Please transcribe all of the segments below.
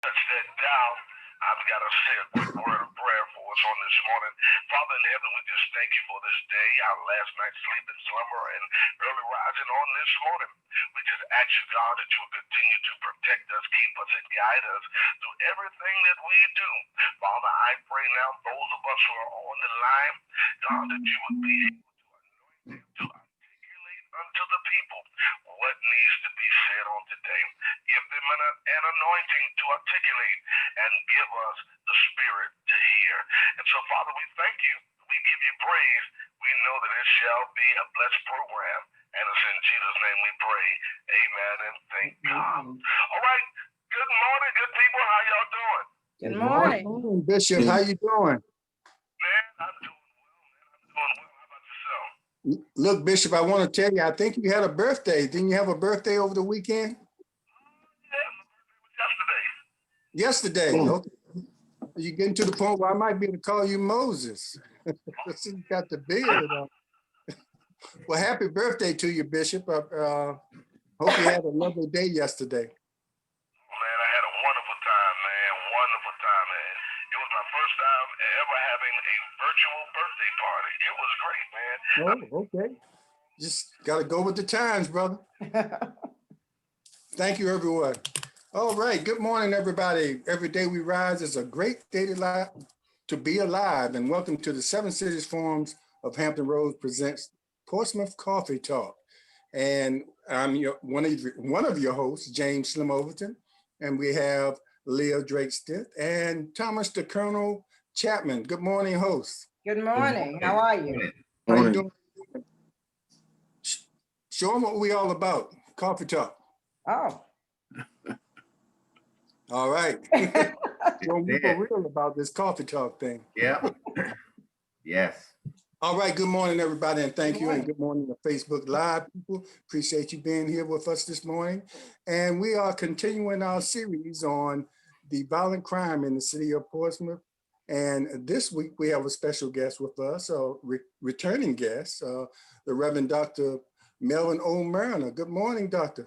touch that dial. I've got to say a quick word of prayer for us on this morning. Father in heaven, we just thank you for this day, our last night's sleep and slumber, and early rising on this morning. We just ask you, God, that you will continue to protect us, keep us, and guide us through everything that we do. Father, I pray now those of us who are on the line, God, that you would be able to anoint them to articulate unto the people what needs to be said on today. Give them an anointing to articulate and give us the spirit to hear. And so, Father, we thank you. We give you praise. We know that it shall be a blessed program. And it's in Jesus' name we pray. Amen and thank God. All right. Good morning, good people. How y'all doing? Good morning. Good morning, Bishop. How you doing? Man, I'm doing well, man. I'm doing well. How about yourself? Look, Bishop, I want to tell you, I think you had a birthday. Didn't you have a birthday over the weekend? Yeah, my birthday was yesterday. Yesterday. Okay. You're getting to the point where I might be able to call you Moses. See, you got the beard on. Well, happy birthday to you, Bishop. Hope you had a lovely day yesterday. Man, I had a wonderful time, man. Wonderful time, man. It was my first time ever having a virtual birthday party. It was great, man. Oh, okay. Just got to go with the times, brother. Thank you, everyone. All right. Good morning, everybody. Every day we rise is a great day to be alive. And welcome to the Seven Cities Forums of Hampton Roads presents Portsmouth Coffee Talk. And I'm one of your hosts, James Slim Overton. And we have Leah Drake Stith and Thomas the Colonel Chapman. Good morning, hosts. Good morning. How are you? How you doing? Show them what we all about. Coffee Talk. Oh. All right. Show me for real about this Coffee Talk thing. Yeah. Yes. All right. Good morning, everybody, and thank you. And good morning to Facebook Live people. Appreciate you being here with us this morning. And we are continuing our series on the violent crime in the city of Portsmouth. And this week we have a special guest with us, a returning guest, the Reverend Dr. Melvin O. Marriner. Good morning, Doctor.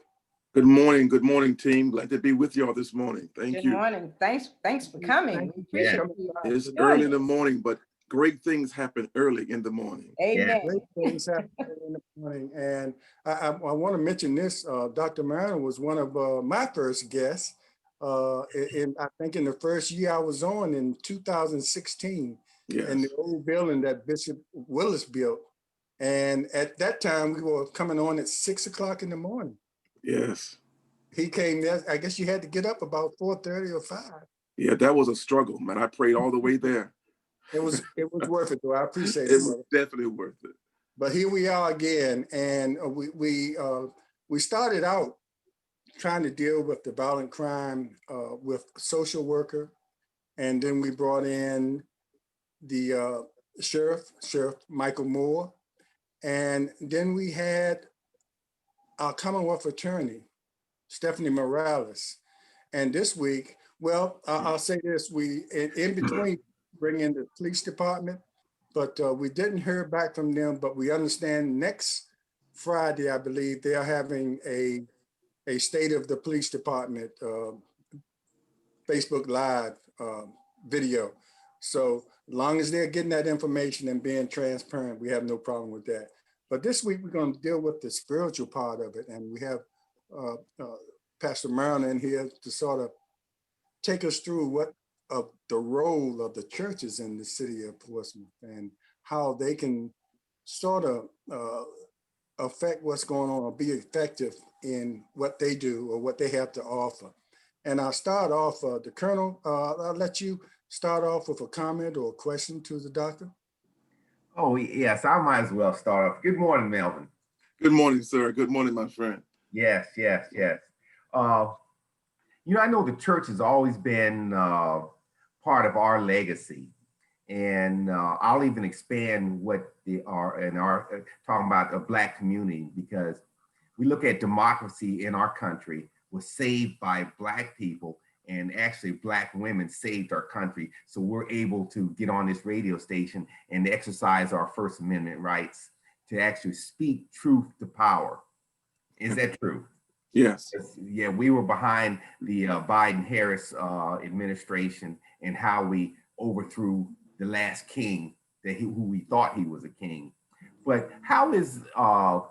Good morning, team. Glad to be with y'all this morning. Thank you. Good morning. Thanks for coming. We appreciate you. It's early in the morning, but great things happen early in the morning. Amen. Great things happen in the morning. And I want to mention this. Dr. Marriner was one of my first guests. I think in the first year I was on in 2016 in the old building that Bishop Willis built. And at that time, we were coming on at 6 o'clock in the morning. Yes. He came there. I guess you had to get up about 4:30 or 5. Yeah, that was a struggle, man. I prayed all the way there. It was worth it, though. I appreciate it. It was definitely worth it. But here we are again, and we started out trying to deal with the violent crime with social worker, and then we brought in the Sheriff Michael Moore, and then we had our Commonwealth attorney, Stephanie Morales. And this week, well, I'll say this, we in between bring in the police department, but we didn't hear back from them, but we understand next Friday, I believe, they are having a state of the police department Facebook Live video. So as long as they're getting that information and being transparent, we have no problem with that. But this week, we're going to deal with the spiritual part of it. And we have Pastor Marriner in here to sort of take us through what of the role of the churches in the city of Portsmouth and how they can sort of affect what's going on or be effective in what they do or what they have to offer. And I'll start off, the Colonel, I'll let you start off with a comment or a question to the doctor. Oh, yes, I might as well start off. Good morning, Melvin. Good morning, sir. Good morning, my friend. Yes. I know the church has always been part of our legacy. And I'll even expand what they are in our talking about the Black community, because we look at democracy in our country was saved by Black people, and actually Black women saved our country. So we're able to get on this radio station and exercise our First Amendment rights to actually speak truth to power. Is that true? Yes. Yeah, we were behind the Biden-Harris administration and how we overthrew the last king who we thought he was a king. But how is our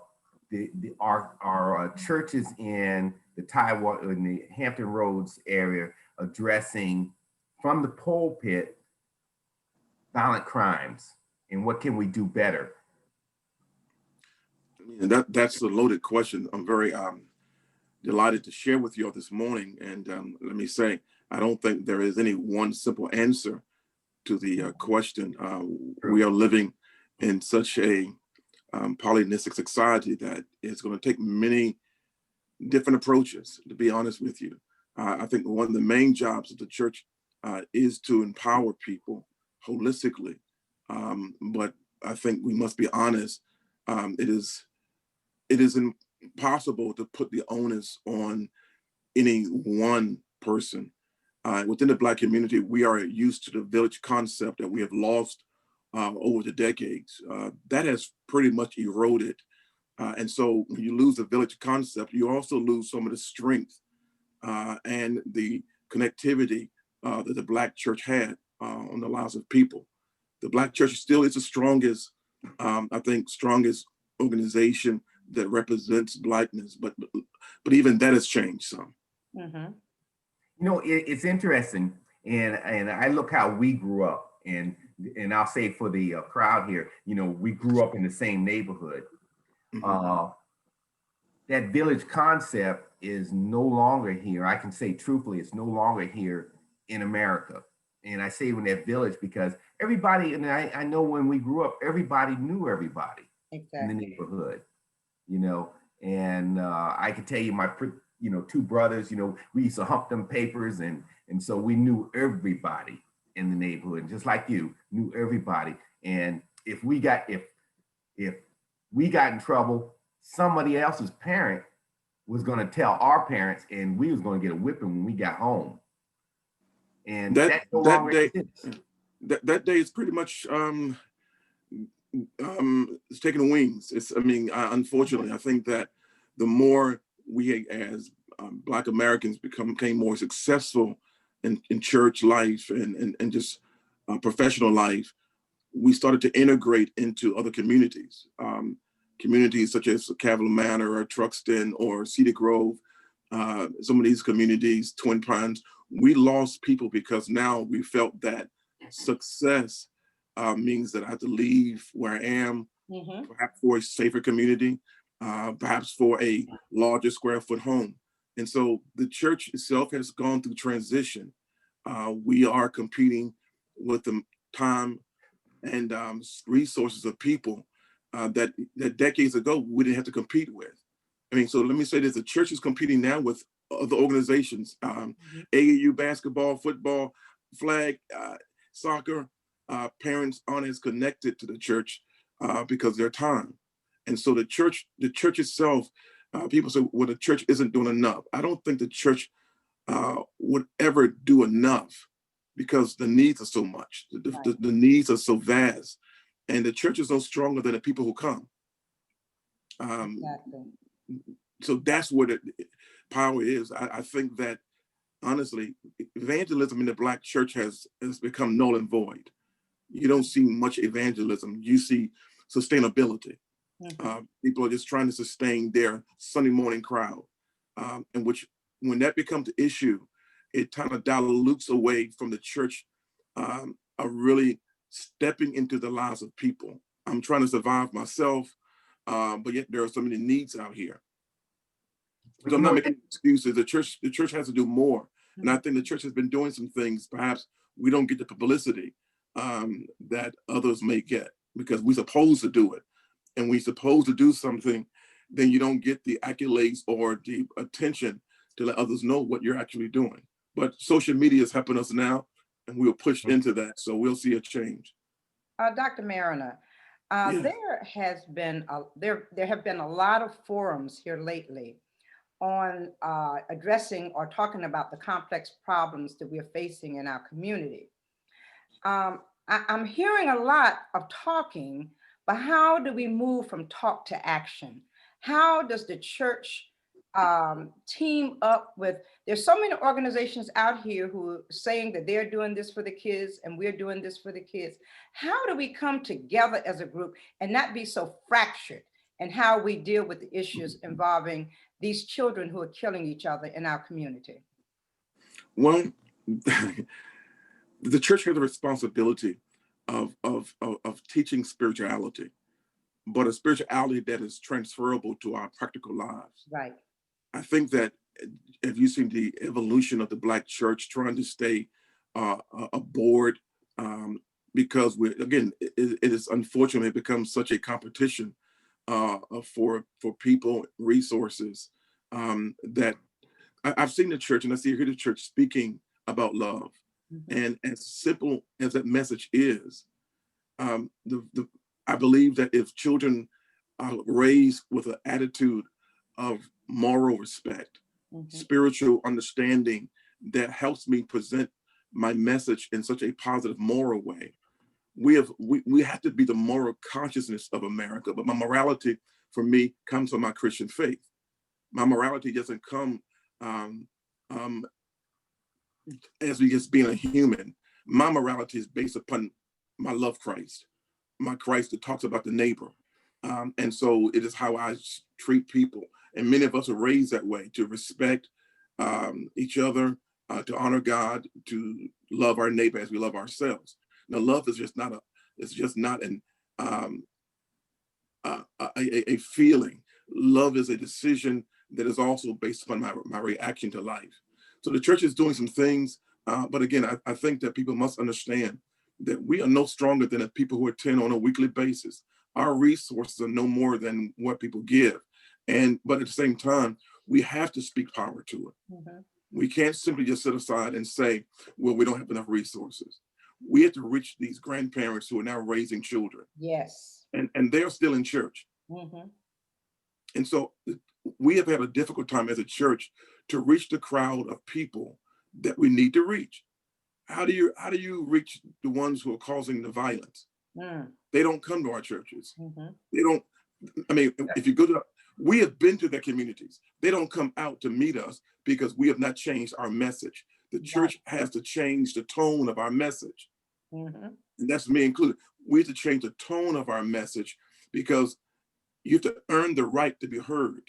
churches in the Taiwan in the Hampton Roads area addressing from the pulpit violent crimes, and what can we do better? And that's a loaded question. I'm very delighted to share with you all this morning. And let me say, I don't think there is any one simple answer to the question. We are living in such a polynistic society that it's going to take many different approaches, to be honest with you. I think one of the main jobs of the church is to empower people holistically. But I think we must be honest. It is impossible to put the onus on any one person. Within the Black community, we are used to the village concept that we have lost over the decades. That has pretty much eroded. And so when you lose the village concept, you also lose some of the strength and the connectivity that the Black church had on the lives of people. The Black church still is the strongest, I think, strongest organization that represents Blackness, but even that has changed some. Mhm. You know, it's interesting, and I look how we grew up, and I'll say for the crowd here, you know, we grew up in the same neighborhood. Mhm. That village concept is no longer here. I can say truthfully, it's no longer here in America. And I say in that village because everybody, and I know when we grew up, everybody knew everybody in the Exactly. neighborhood, you know. And I can tell you, you know, two brothers, you know, we used to hump them papers, and so we knew everybody in the neighborhood, just like you knew everybody. And if we got in trouble, somebody else's parent was going to tell our parents, and we was going to get a whipping when we got home. And that no That longer day, exists. that day is pretty much it's taking wings. I mean, unfortunately, I think that the more we as Black Americans became more successful in church life and just professional life, we started to integrate into other communities. Communities such as Cavalier Manor or Truxton or Cedar Grove, some of these communities, Twin Pines, we lost people because now we felt that success means that I have to leave where I am, Mhm. perhaps for a safer community, perhaps for a larger square foot home. And so the church itself has gone through transition. We are competing with the time and resources of people that decades ago we didn't have to compete with. I mean, so let me say this: the church is competing now with other organizations, AAU basketball, football, flag, soccer. Parents aren't as connected to the church because of their time, and so the church itself. People say, "Well, the church isn't doing enough." I don't think the church would ever do enough because the needs are so much. The needs are so vast, and the church is no stronger than the people who come. Exactly. So that's where the power is. I think that honestly, evangelism in the Black church has become null and void. You don't see much evangelism. You see sustainability. People are just trying to sustain their Sunday morning crowd, in which when that becomes the issue, it kind of dilutes away from the church of really stepping into the lives of people. I'm trying to survive myself, but yet there are so many needs out here. But So I'm you not know, making excuses. The church has to do more, and I think the church has been doing some things. Perhaps we don't get the publicity that others may get because we're supposed to do it, and we're supposed to do something. Then you don't get the accolades or the attention to let others know what you're actually doing. But social media is helping us now, and we'll push into that. So we'll see a change. Dr. Marriner, Yeah. there have been a lot of forums here lately on addressing or talking about the complex problems that we're facing in our community. I'm hearing a lot of talking, but how do we move from talk to action? How does the church team up with, there's so many organizations out here who are saying that they're doing this for the kids and we're doing this for the kids. How do we come together as a group and not be so fractured in how we deal with the issues involving these children who are killing each other in our community? Well, the church has a responsibility of teaching spirituality, but a spirituality that is transferable to our practical lives. Right. I think that if you see the evolution of the Black church trying to stay aboard, because it is unfortunately become such a competition for people, resources, that I've seen the church and I hear the church speaking about love. Mm-hmm. And as simple as that message is, I believe that if children are raised with an attitude of moral respect, mm-hmm. spiritual understanding that helps me present my message in such a positive, moral way, we have to be the moral consciousness of America. But my morality, for me, comes from my Christian faith. My morality doesn't come as we just being a human. My morality is based upon my love Christ, my Christ that talks about the neighbor. And so it is how I treat people. And many of us are raised that way, to respect each other, to honor God, to love our neighbor as we love ourselves. Now, love is just not a feeling. Love is a decision that is also based upon my reaction to life. So the church is doing some things, but again, I think that people must understand that we are no stronger than the people who attend on a weekly basis. Our resources are no more than what people give. But at the same time, we have to speak power to it. Mm-hmm. We can't simply just sit aside and say, well, we don't have enough resources. We have to reach these grandparents who are now raising children. Yes. And they're still in church. Mm-hmm. And so we have had a difficult time as a church to reach the crowd of people that we need to reach. How do you reach the ones who are causing the violence? Mm. They don't come to our churches. Mm-hmm. They don't, if you go to, we have been to their communities. They don't come out to meet us because we have not changed our message. The church has to change the tone of our message. Mm-hmm. And that's me included. We have to change the tone of our message because you have to earn the right to be heard.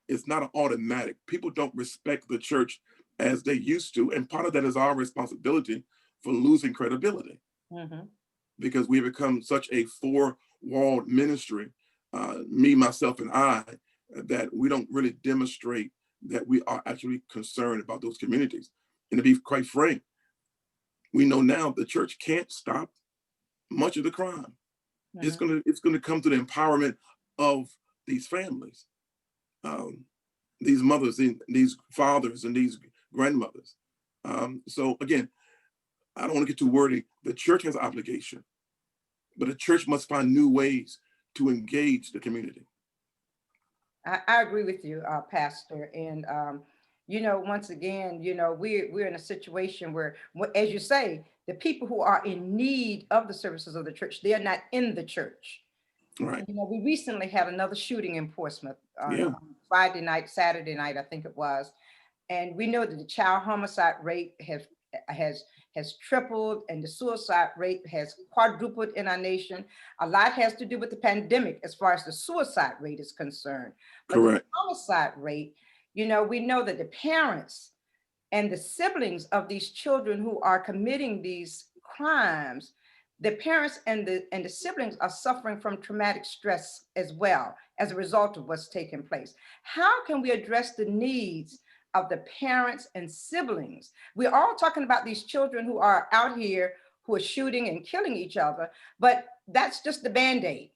It's not an automatic. People don't respect the church as they used to. And part of that is our responsibility for losing credibility. Mm-hmm. Because we become such a four-walled ministry, me, myself, and I, that we don't really demonstrate that we are actually concerned about those communities. And to be quite frank, we know now the church can't stop much of the crime. Mm-hmm. It's gonna come to the empowerment of these families, these mothers, and these fathers, and these grandmothers. So again, I don't want to get too wordy. The church has an obligation, but the church must find new ways to engage the community. I agree with you, Pastor. And, once again, we're in a situation where, as you say, the people who are in need of the services of the church, they are not in the church. Right. We recently had another shooting in Portsmouth on Friday night, Saturday night, I think it was. And we know that the child homicide rate has tripled and the suicide rate has quadrupled in our nation. A lot has to do with the pandemic as far as the suicide rate is concerned. But correct. The homicide rate, we know that the parents and the siblings of these children who are committing these crimes, the parents and the siblings are suffering from traumatic stress as well as a result of what's taking place. How can we address the needs of the parents and siblings? We're all talking about these children who are out here who are shooting and killing each other, but that's just the Band-Aid,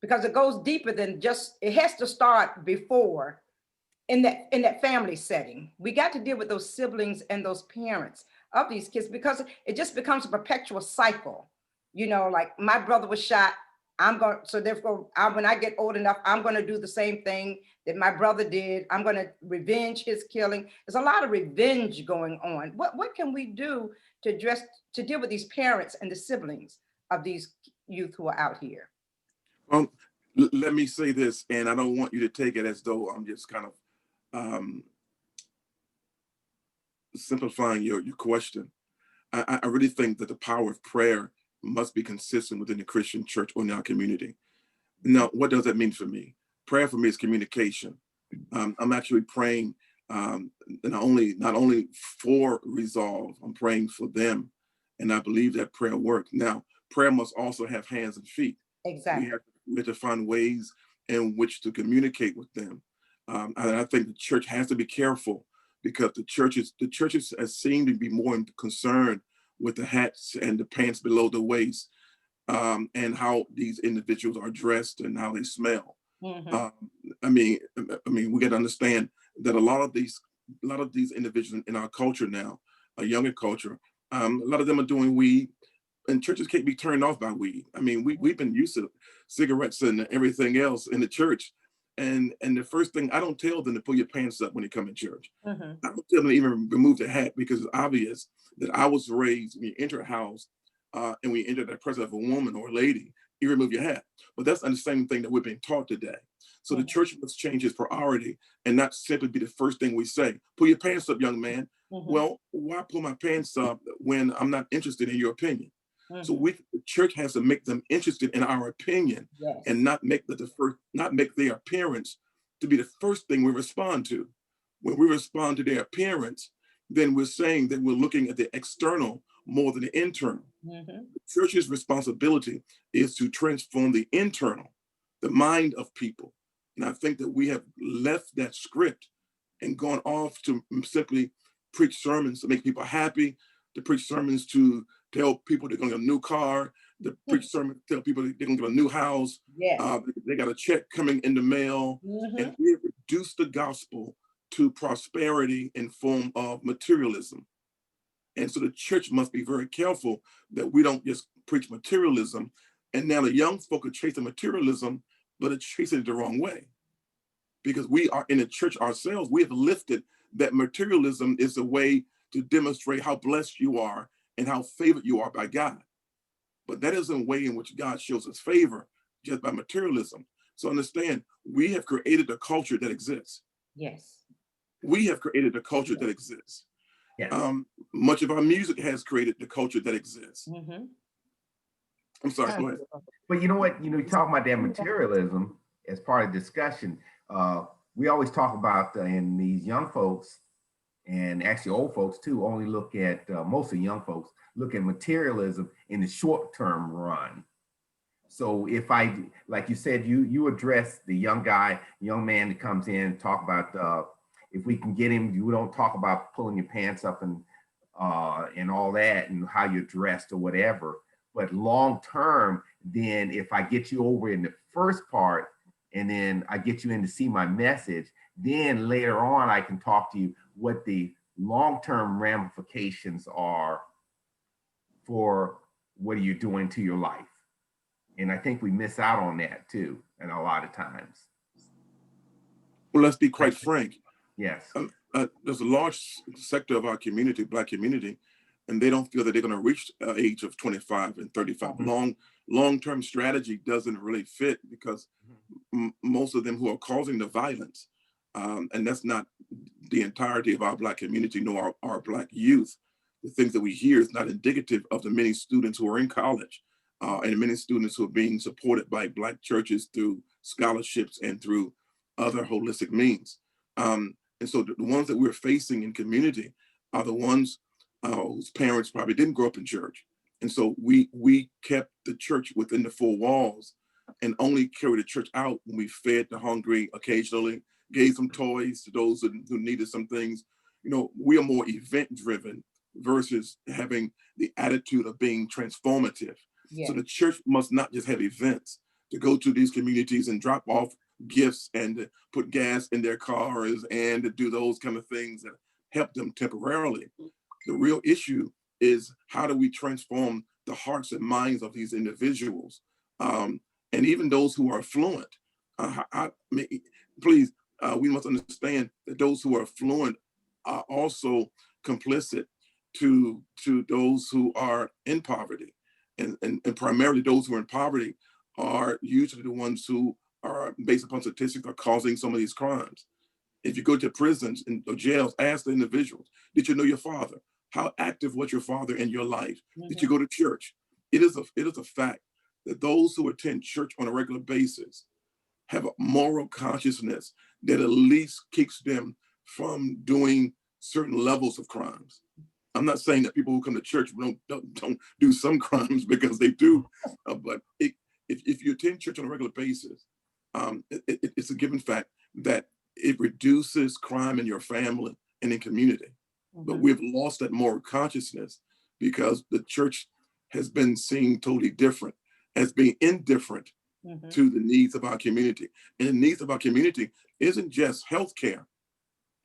because it goes deeper than just, it has to start before in that family setting. We got to deal with those siblings and those parents of these kids, because it just becomes a perpetual cycle. Like my brother was shot, so therefore, when I get old enough, I'm going to do the same thing that my brother did. I'm going to revenge his killing. There's a lot of revenge going on. What can we do to deal with these parents and the siblings of these youth who are out here? Let me say this, and I don't want you to take it as though I'm just kind of um, simplifying your question, I really think that the power of prayer must be consistent within the Christian church or in our community. Now, what does that mean for me? Prayer for me is communication. I'm actually praying not only for Resolve, I'm praying for them, and I believe that prayer works. Now, prayer must also have hands and feet. Exactly. We have to find ways in which to communicate with them. And I think the church has to be careful because the churches seem to be more concerned with the hats and the pants below the waist, and how these individuals are dressed and how they smell. Mm-hmm. I mean, we got to understand that a lot of these individuals in our culture now, a younger culture, a lot of them are doing weed, and churches can't be turned off by weed. I mean, we've been used to cigarettes and everything else in the church, and the first thing, I don't tell them to pull your pants up when you come in church. Mm-hmm. I don't tell them to even remove the hat, because it's obvious that I was raised when you enter a house, and we enter the presence of a woman or a lady, you remove your hat. But that's the same thing that we're being taught today. So the church must change its priority and not simply be the first thing we say. Pull your pants up, young man. Mm-hmm. Well, why pull my pants up when I'm not interested in your opinion? Mm-hmm. So the church has to make them interested in our opinion, yes. and not make their appearance to be the first thing we respond to. When we respond to their appearance, then we're saying that we're looking at the external more than the internal. Mm-hmm. The church's responsibility is to transform the internal, the mind of people. And I think that we have left that script and gone off to simply preach sermons to make people happy, to preach sermons to tell people they're going to get a new car, to preach sermons to tell people they're going to get a new house. Yes. They got a check coming in the mail. Mm-hmm. And we have reduced the gospel to prosperity in form of materialism. And so the church must be very careful that we don't just preach materialism. And now the young folk are chasing materialism, but are chasing it the wrong way. Because we are in the church ourselves, we have lifted that materialism is a way to demonstrate how blessed you are and how favored you are by God. But that isn't a way in which God shows us favor just by materialism. So understand, we have created a culture that exists. Yes. We have created a culture that exists. Yes. Much of our music has created the culture that exists. Mm-hmm. I'm sorry, go ahead. But you know what? You talk about that materialism as part of discussion. We always talk about in these young folks, and actually old folks too, only look at, mostly young folks, look at materialism in the short-term run. So if like you said, you address the young man that comes in, talk about if we can get him, you don't talk about pulling your pants up and all that and how you're dressed or whatever. But long term, then if I get you over in the first part and then I get you in to see my message, then later on I can talk to you what the long-term ramifications are for what are you doing to your life. And I think we miss out on that too, and a lot of times. Well, let's be quite frank. Yes. There's a large sector of our community, Black community, and they don't feel that they're going to reach the age of 25 and 35. Mm-hmm. Long-term strategy doesn't really fit because most of them who are causing the violence, and that's not the entirety of our Black community, nor our Black youth. The things that we hear is not indicative of the many students who are in college, and the many students who are being supported by Black churches through scholarships and through other holistic means. And so the ones that we're facing in community are the ones whose parents probably didn't grow up in church. And so we kept the church within the four walls and only carried the church out when we fed the hungry occasionally, gave some toys to those who needed some things. We are more event driven versus having the attitude of being transformative. Yeah. So the church must not just have events to go to these communities and drop off gifts and to put gas in their cars and to do those kind of things that help them temporarily. The real issue is how do we transform the hearts and minds of these individuals, and even those who are affluent. Please, we must understand that those who are affluent are also complicit to those who are in poverty, and primarily those who are in poverty are usually the ones who are, based upon statistics, are causing some of these crimes. If you go to prisons and or jails, ask the individuals, did you know your father? How active was your father in your life? Did you go to church? It is a fact that those who attend church on a regular basis have a moral consciousness that at least keeps them from doing certain levels of crimes. I'm not saying that people who come to church don't do some crimes, because they do, but if you attend church on a regular basis, it's a given fact that it reduces crime in your family and in community. But we've lost that moral consciousness because the church has been seen totally different, as being indifferent to the needs of our community. And the needs of our community isn't just health care,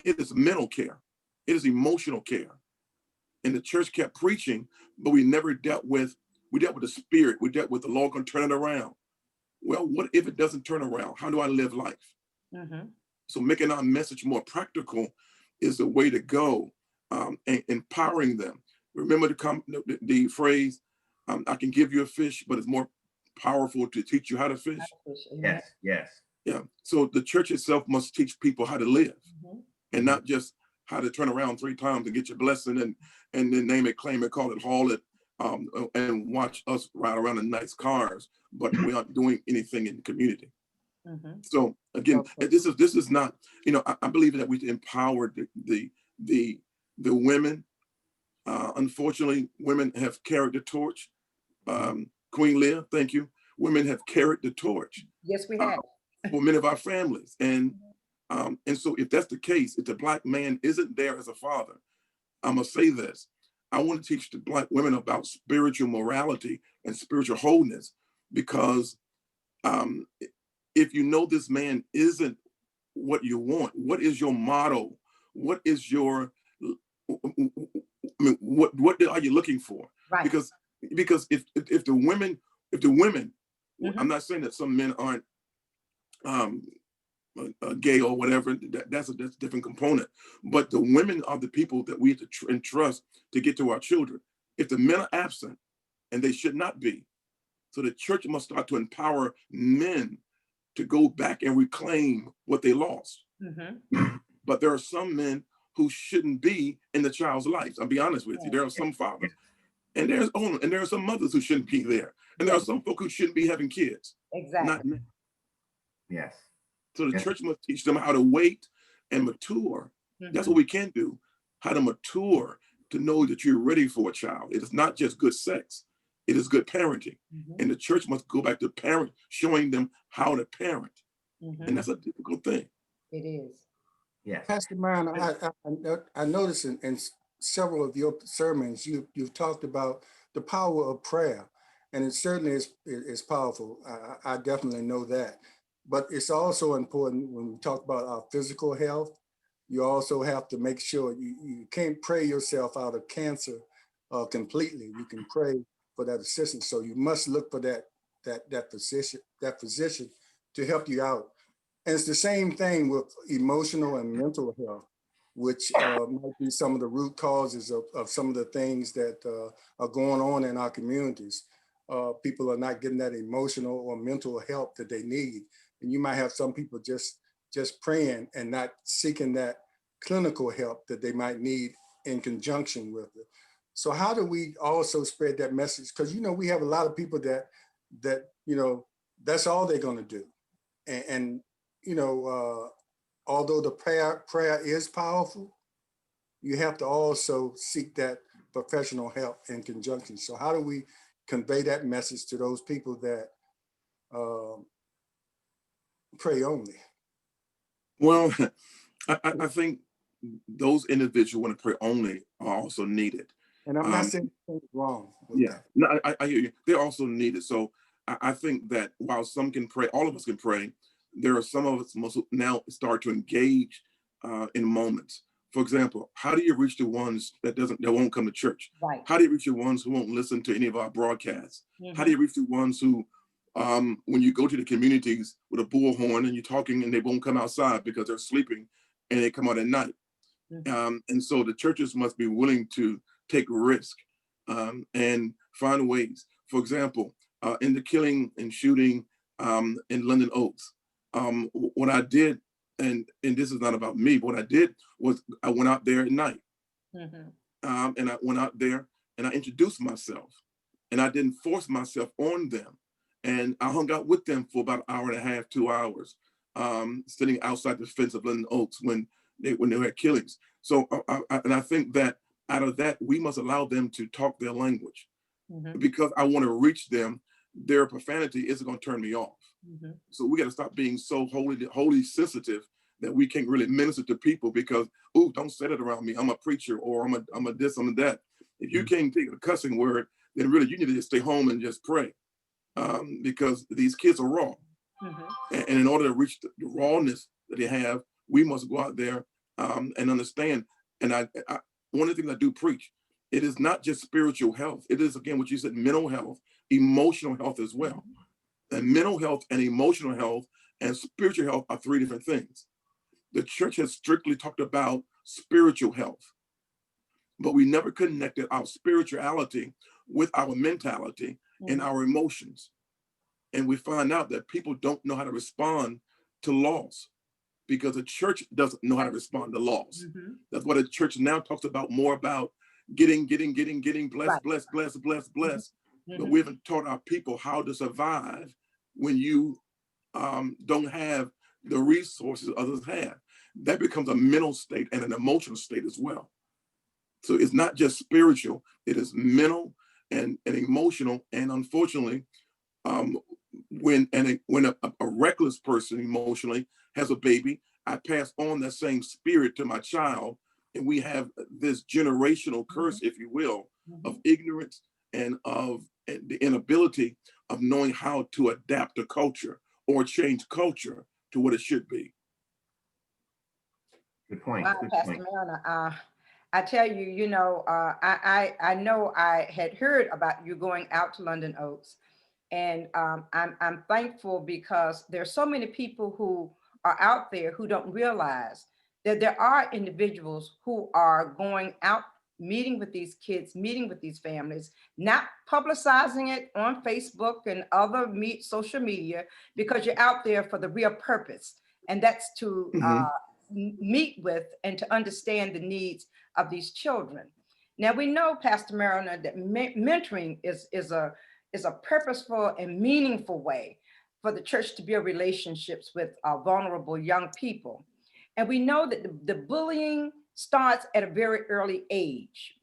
it is mental care, it is emotional care. And the church kept preaching, but we never dealt with the spirit, we dealt with the Lord gonna turn it around. Well, what if it doesn't turn around? How do I live life? So making our message more practical is the way to go, and empowering them. Remember the phrase, I can give you a fish, but it's more powerful to teach you how to fish. Yes, yes. Yeah. So the church itself must teach people how to live, and not just how to turn around 3 times and get your blessing and then name it, claim it, call it, haul it, and watch us ride around in nice cars, but we aren't doing anything in the community. So again, this is not, I believe that we empower the women. Unfortunately, women have carried the torch. Queen Leah, thank you. Women have carried the torch. Yes, we have. For many of our families. And so if that's the case, if the Black man isn't there as a father, I'm gonna say this. I want to teach the Black women about spiritual morality and spiritual wholeness, because if you know this man isn't what you want, what is your motto? What is your, what are you looking for? Right. Because if the women, I'm not saying that some men aren't gay or whatever, that's a different component, but the women are the people that we have to entrust to get to our children. If the men are absent, and they should not be, so the church must start to empower men to go back and reclaim what they lost. But there are some men who shouldn't be in the child's life. I'll be honest with you. There are some fathers, and there are some mothers who shouldn't be there, and there are some folk who shouldn't be having kids. Exactly. Not men. Yes. So the church must teach them how to wait and mature. That's what we can do. How to mature to know that you're ready for a child. It is not just good sex. It is good parenting. And the church must go back to parent, showing them how to parent. And that's a difficult thing. It is. Yes. Pastor Marriner, I noticed in several of your sermons, you've talked about the power of prayer, and it certainly is powerful. I definitely know that. But it's also important when we talk about our physical health. You also have to make sure you can't pray yourself out of cancer completely. You can pray for that assistance. So you must look for that physician to help you out. And it's the same thing with emotional and mental health, which might be some of the root causes of some of the things that are going on in our communities. People are not getting that emotional or mental help that they need. And you might have some people just praying and not seeking that clinical help that they might need in conjunction with it. So how do we also spread that message? Because, we have a lot of people that that's all they're going to do. And although the prayer is powerful, you have to also seek that professional help in conjunction. So how do we convey that message to those people that pray only? Well, I think those individuals want to pray only are also needed. And I'm not saying anything wrong with that. No, I hear you. They're also needed. So I think that while some can pray, all of us can pray, there are some of us must now start to engage in moments. For example, how do you reach the ones that won't come to church? Right. How do you reach the ones who won't listen to any of our broadcasts? How do you reach the ones who, when you go to the communities with a bullhorn and you're talking and they won't come outside because they're sleeping and they come out at night? And so the churches must be willing to take risk and find ways. For example, in the killing and shooting in London Oaks, what I did and this is not about me, but what I did was I went out there at night. And I went out there and I introduced myself, and I didn't force myself on them. And I hung out with them for about an hour and a half, 2 hours, sitting outside the fence of Linden Oaks when they had killings. So, and I think that out of that, we must allow them to talk their language, because I want to reach them. Their profanity isn't going to turn me off. So we got to stop being so wholly sensitive that we can't really minister to people because, oh, don't say that around me. I'm a preacher, or I'm a this, I'm a that. If you can't take a cussing word, then really you need to just stay home and just pray, because these kids are raw. And in order to reach the rawness that they have, we must go out there and understand. And I one of the things I do preach, it is not just spiritual health. It is, again, what you said, mental health, emotional health as well. And mental health and emotional health and spiritual health are three different things. The church has strictly talked about spiritual health, but we never connected our spirituality with our mentality and our emotions. And we find out that people don't know how to respond to loss because the church doesn't know how to respond to loss. That's why the church now talks about more about getting, blessed, blessed. But we haven't taught our people how to survive when you don't have the resources others have. That becomes a mental state and an emotional state as well. So it's not just spiritual, it is mental and emotional. And unfortunately, when a reckless person emotionally has a baby, I pass on that same spirit to my child. And we have this generational curse, if you will, of ignorance and of the inability of knowing how to adapt a culture or change culture to what it should be. Good point. Wow, Good Pastor point. Marriner, I tell you, I know I had heard about you going out to London Oaks, and I'm thankful because there's so many people who are out there who don't realize that there are individuals who are going out, meeting with these kids, meeting with these families, not publicizing it on Facebook and other social media, because you're out there for the real purpose, and that's to meet with and to understand the needs of these children. Now we know, Pastor Marriner, that mentoring is a purposeful and meaningful way for the church to build relationships with vulnerable young people. And we know that the bullying starts at a very early age.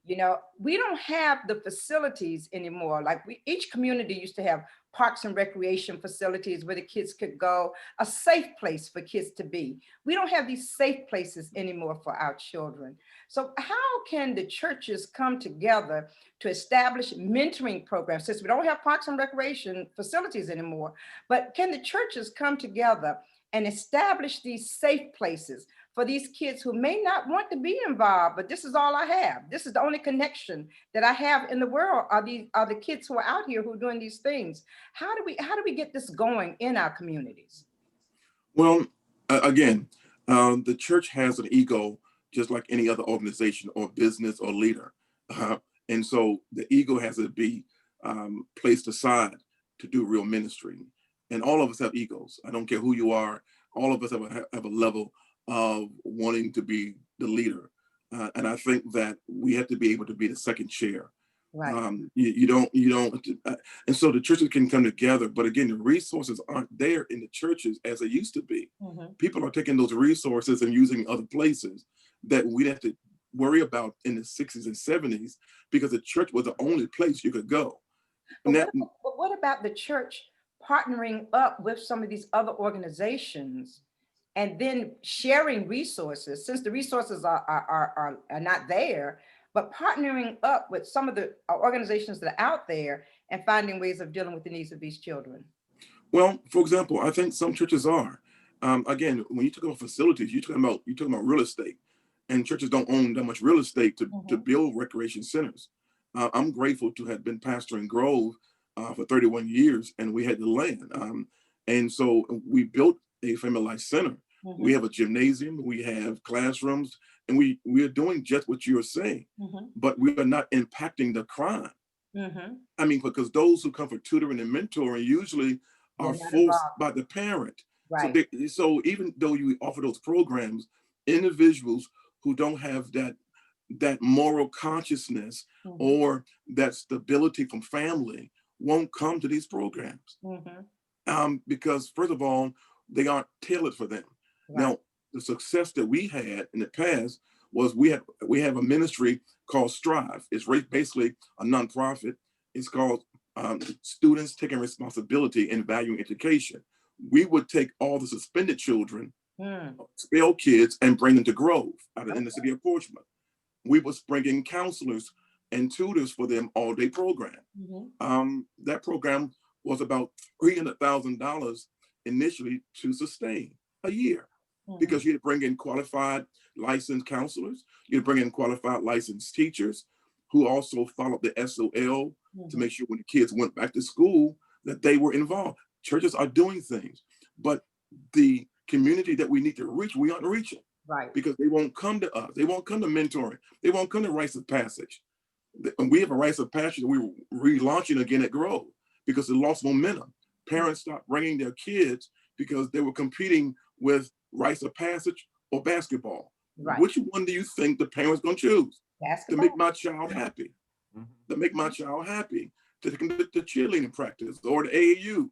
We don't have the facilities anymore. Like each community used to have parks and recreation facilities where the kids could go, a safe place for kids to be. We don't have these safe places anymore for our children. So how can the churches come together to establish mentoring programs, since we don't have parks and recreation facilities anymore? But can the churches come together and establish these safe places for these kids who may not want to be involved, but this is all I have. This is the only connection that I have in the world are the kids who are out here who are doing these things. How do we get this going in our communities? Well, again, the church has an ego just like any other organization or business or leader. And so the ego has to be placed aside to do real ministry. And all of us have egos. I don't care who you are. All of us have a level of wanting to be the leader. And I think that we have to be able to be the second chair. Right. You don't, and so the churches can come together, but again, the resources aren't there in the churches as they used to be. People are taking those resources and using other places that we have to worry about in the 60s and 70s, because the church was the only place you could go. But what about the church partnering up with some of these other organizations and then sharing resources, since the resources are not there, but partnering up with some of the organizations that are out there and finding ways of dealing with the needs of these children? Well, for example, I think some churches are. Again, when you talk about facilities, you're talking about real estate, and churches don't own that much real estate to build recreation centers. I'm grateful to have been pastoring Grove for 31 years, and we had the land. And so we built a family life center. We have a gymnasium, we have classrooms, and we are doing just what you're saying, but we are not impacting the crime. I mean, because those who come for tutoring and mentoring usually are forced by the parent. Right. So even though you offer those programs, individuals who don't have that moral consciousness or that stability from family won't come to these programs. Because first of all, they aren't tailored for them. Right. Now, the success that we had in the past was we have a ministry called Strive. It's basically a nonprofit. It's called Students Taking Responsibility and Valuing Education. We would take all the suspended children, expel kids, and bring them to Grove out in the city of Portsmouth. We was bringing counselors and tutors for them all-day program. That program was about $300,000 initially to sustain a year, because you had to bring in qualified licensed counselors, you had to bring in qualified licensed teachers who also followed the SOL to make sure when the kids went back to school that they were involved. Churches are doing things, but the community that we need to reach, we aren't reaching. Right. Because they won't come to us. They won't come to mentoring. They won't come to rites of passage. And we have a rites of passage that we're relaunching again at Grove because it lost momentum. Parents stopped bringing their kids because they were competing with rites of passage or basketball. Right. Which one do you think the parents gonna choose? Basketball. To make my child happy. To make my child happy. To conduct the cheerleading practice or the AAU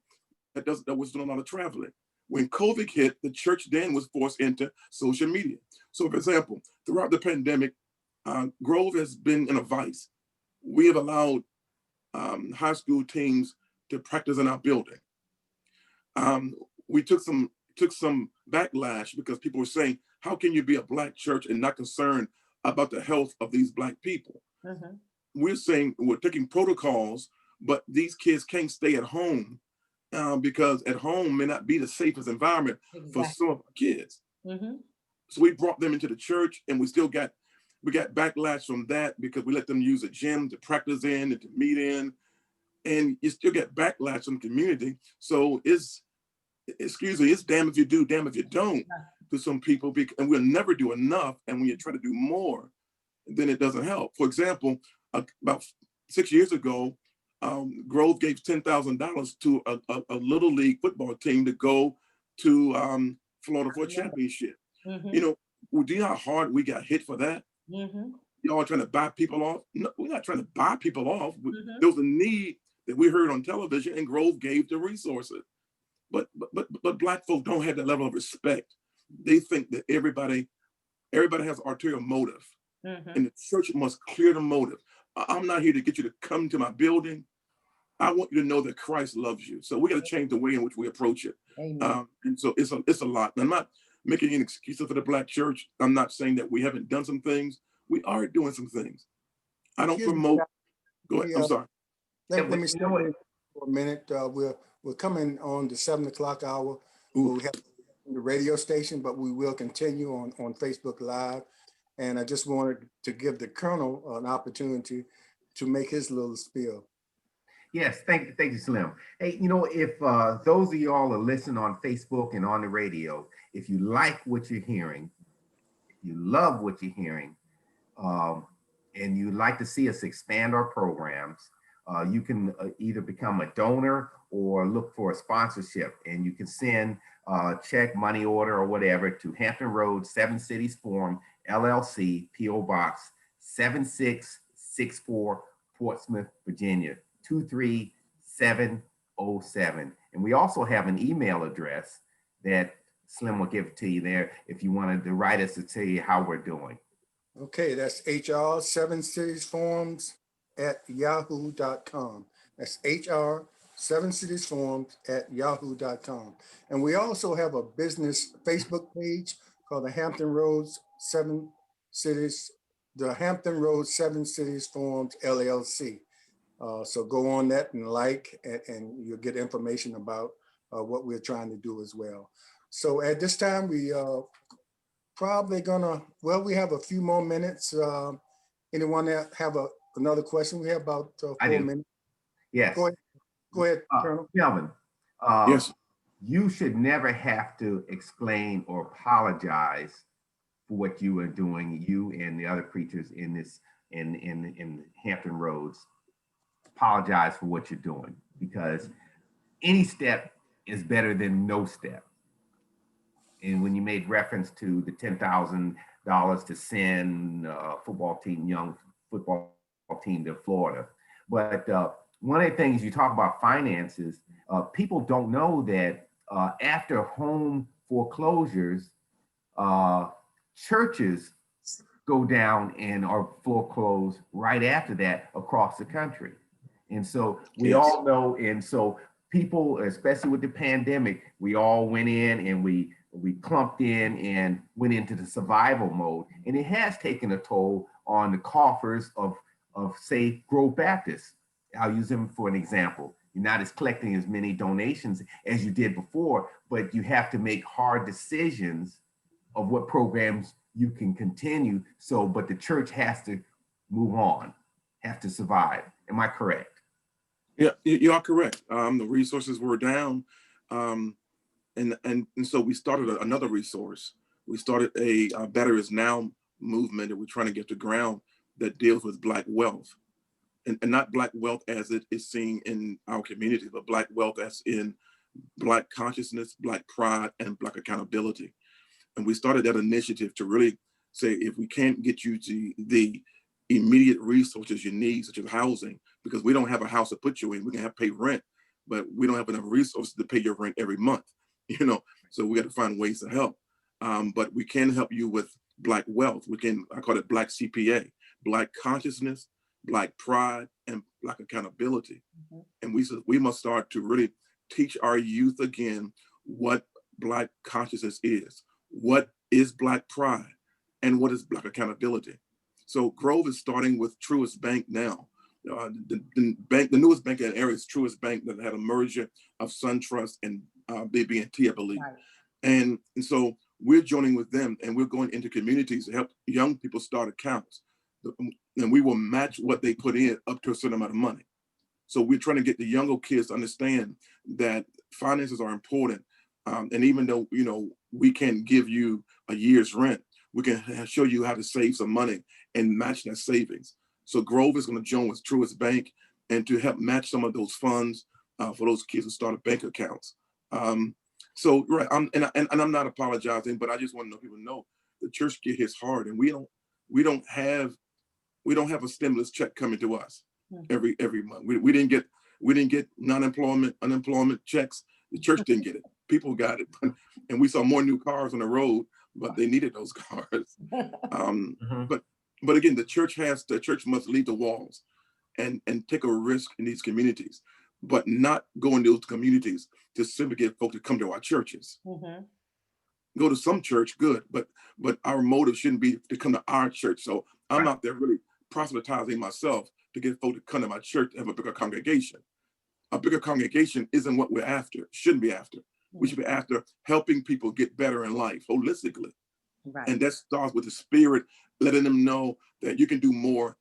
that was doing a lot of traveling. When COVID hit, the church then was forced into social media. So for example, throughout the pandemic, Grove has been in a vice. We have allowed high school teams to practice in our building. We took some backlash because people were saying, how can you be a Black church and not concerned about the health of these Black people? We're saying we're taking protocols, but these kids can't stay at home because at home may not be the safest environment for some of our kids. So we brought them into the church, and we got backlash from that because we let them use a gym to practice in and to meet in, and you still get backlash from the community. So it's damn if you do, damn if you don't to some people, and we'll never do enough. And when you try to do more, then it doesn't help. For example, about 6 years ago, Grove gave $10,000 to a little league football team to go to Florida for a championship. You know, do you know how hard we got hit for that? Y'all trying to buy people off? No, we're not trying to buy people off. There was a need that we heard on television, and Grove gave the resources. But Black folk don't have that level of respect. They think that everybody has ulterior motive, and the church must clear the motive. I'm not here to get you to come to my building. I want you to know that Christ loves you. So we got to change the way in which we approach it. And so it's a lot. And I'm not making any excuses for the Black church. I'm not saying that we haven't done some things. We are doing some things. I don't promote. Go ahead. I'm sorry. Let me stop for a minute. We're coming on the 7 o'clock hour. We have the radio station, but we will continue on Facebook Live. And I just wanted to give the Colonel an opportunity to make his little spiel. Yes, thank you, Slim. Hey, if those of y'all are listening on Facebook and on the radio, if you like what you're hearing, if you love what you're hearing, and you'd like to see us expand our programs, you can either become a donor or look for a sponsorship, and you can send check, money order, or whatever to Hampton Road, 7 Cities Forum, LLC, P.O. Box 7664, Portsmouth, Virginia, 23707. And we also have an email address that Slim will give it to you there if you wanted to write us to tell you how we're doing. Okay, that's HR 7 Cities Forums at yahoo.com. That's HR 7 Cities Forums at yahoo.com. And we also have a business Facebook page called the Hampton Roads 7 Cities, the Hampton Roads 7 Cities Forums LLC. So go on that and and you'll get information about what we're trying to do as well. So at this time, we probably we have a few more minutes. Anyone that have another question? We have about 4 minutes. Yes. Go ahead, Colonel. Melvin, yes. You should never have to explain or apologize for what you are doing. You and the other preachers in Hampton Roads apologize for what you're doing, because any step is better than no step. And when you made reference to the $10,000 to send a football team, young football team to Florida. But one of the things you talk about finances, people don't know that after home foreclosures, churches go down and are foreclosed right after that across the country. And so we Yes. all know, and so people, especially with the pandemic, we all went in and we clumped in and went into the survival mode. And it has taken a toll on the coffers of say, Grove Baptist. I'll use them for an example. You're not as collecting as many donations as you did before, but you have to make hard decisions of what programs you can continue. So, but the church has to move on, have to survive. Am I correct? Yeah, you are correct. The resources were down. And so we started another resource. We started a Better Is Now movement that we're trying to get to ground that deals with Black wealth. And not Black wealth as it is seen in our community, but Black wealth as in Black consciousness, Black pride, and Black accountability. And we started that initiative to really say, if we can't get you to the immediate resources you need, such as housing, because we don't have a house to put you in, we can have to pay rent, but we don't have enough resources to pay your rent every month, so we got to find ways to help. But we can help you with Black wealth. I call it Black CPA, Black consciousness, Black pride, and Black accountability. Mm-hmm. And we must start to really teach our youth again what Black consciousness is, what is Black pride, and what is Black accountability. So Grove is starting with Truist Bank now. The newest bank in the area is Truist Bank, that had a merger of SunTrust and BB&T, I believe. Right. And so we're joining with them, and we're going into communities to help young people start accounts. And we will match what they put in up to a certain amount of money. So we're trying to get the younger kids to understand that finances are important. And even though, we can't give you a year's rent, we can show you how to save some money and match that savings. So Grove is going to join with Truist Bank and to help match some of those funds for those kids to start bank accounts. So right, I'm not apologizing, but I just want to know people know the church get hits hard, and we don't have a stimulus check coming to us every month. We didn't get unemployment checks. The church didn't get it. People got it, and we saw more new cars on the road, but they needed those cars. But again, the church must lead the walls and take a risk in these communities, but not go in those communities to simply get folks to come to our churches. Mm-hmm. Go to some church, good, but our motive shouldn't be to come to our church. So I'm out there really proselytizing myself to get folks to come to my church to have a bigger congregation. A bigger congregation isn't what we're after, shouldn't be after. Mm-hmm. We should be after helping people get better in life holistically. Right. And that starts with the Spirit, letting them know that you can do more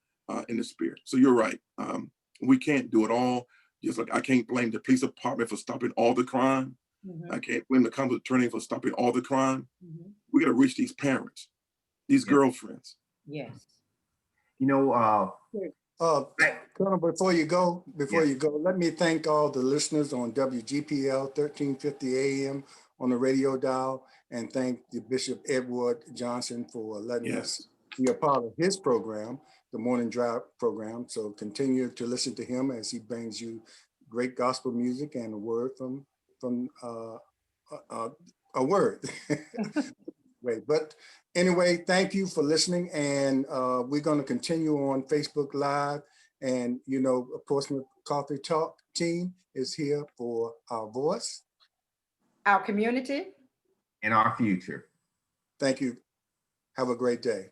in the Spirit. So you're right. We can't do it all. Just like I can't blame the police department for stopping all the crime. Mm-hmm. I can't blame the county attorney for stopping all the crime. Mm-hmm. We got to reach these parents, these girlfriends. Yes. Colonel, before you go, let me thank all the listeners on WGPL 1350 AM on the radio dial, and thank the Bishop Edward Johnson for letting us be a part of his program, the Morning Drive program. So continue to listen to him as he brings you great gospel music and a word from a word. Wait, but anyway, thank you for listening, and we're going to continue on Facebook Live, and a Portsmouth Coffee Talk team is here for our voice, our community, and our future. Thank you. Have a great day.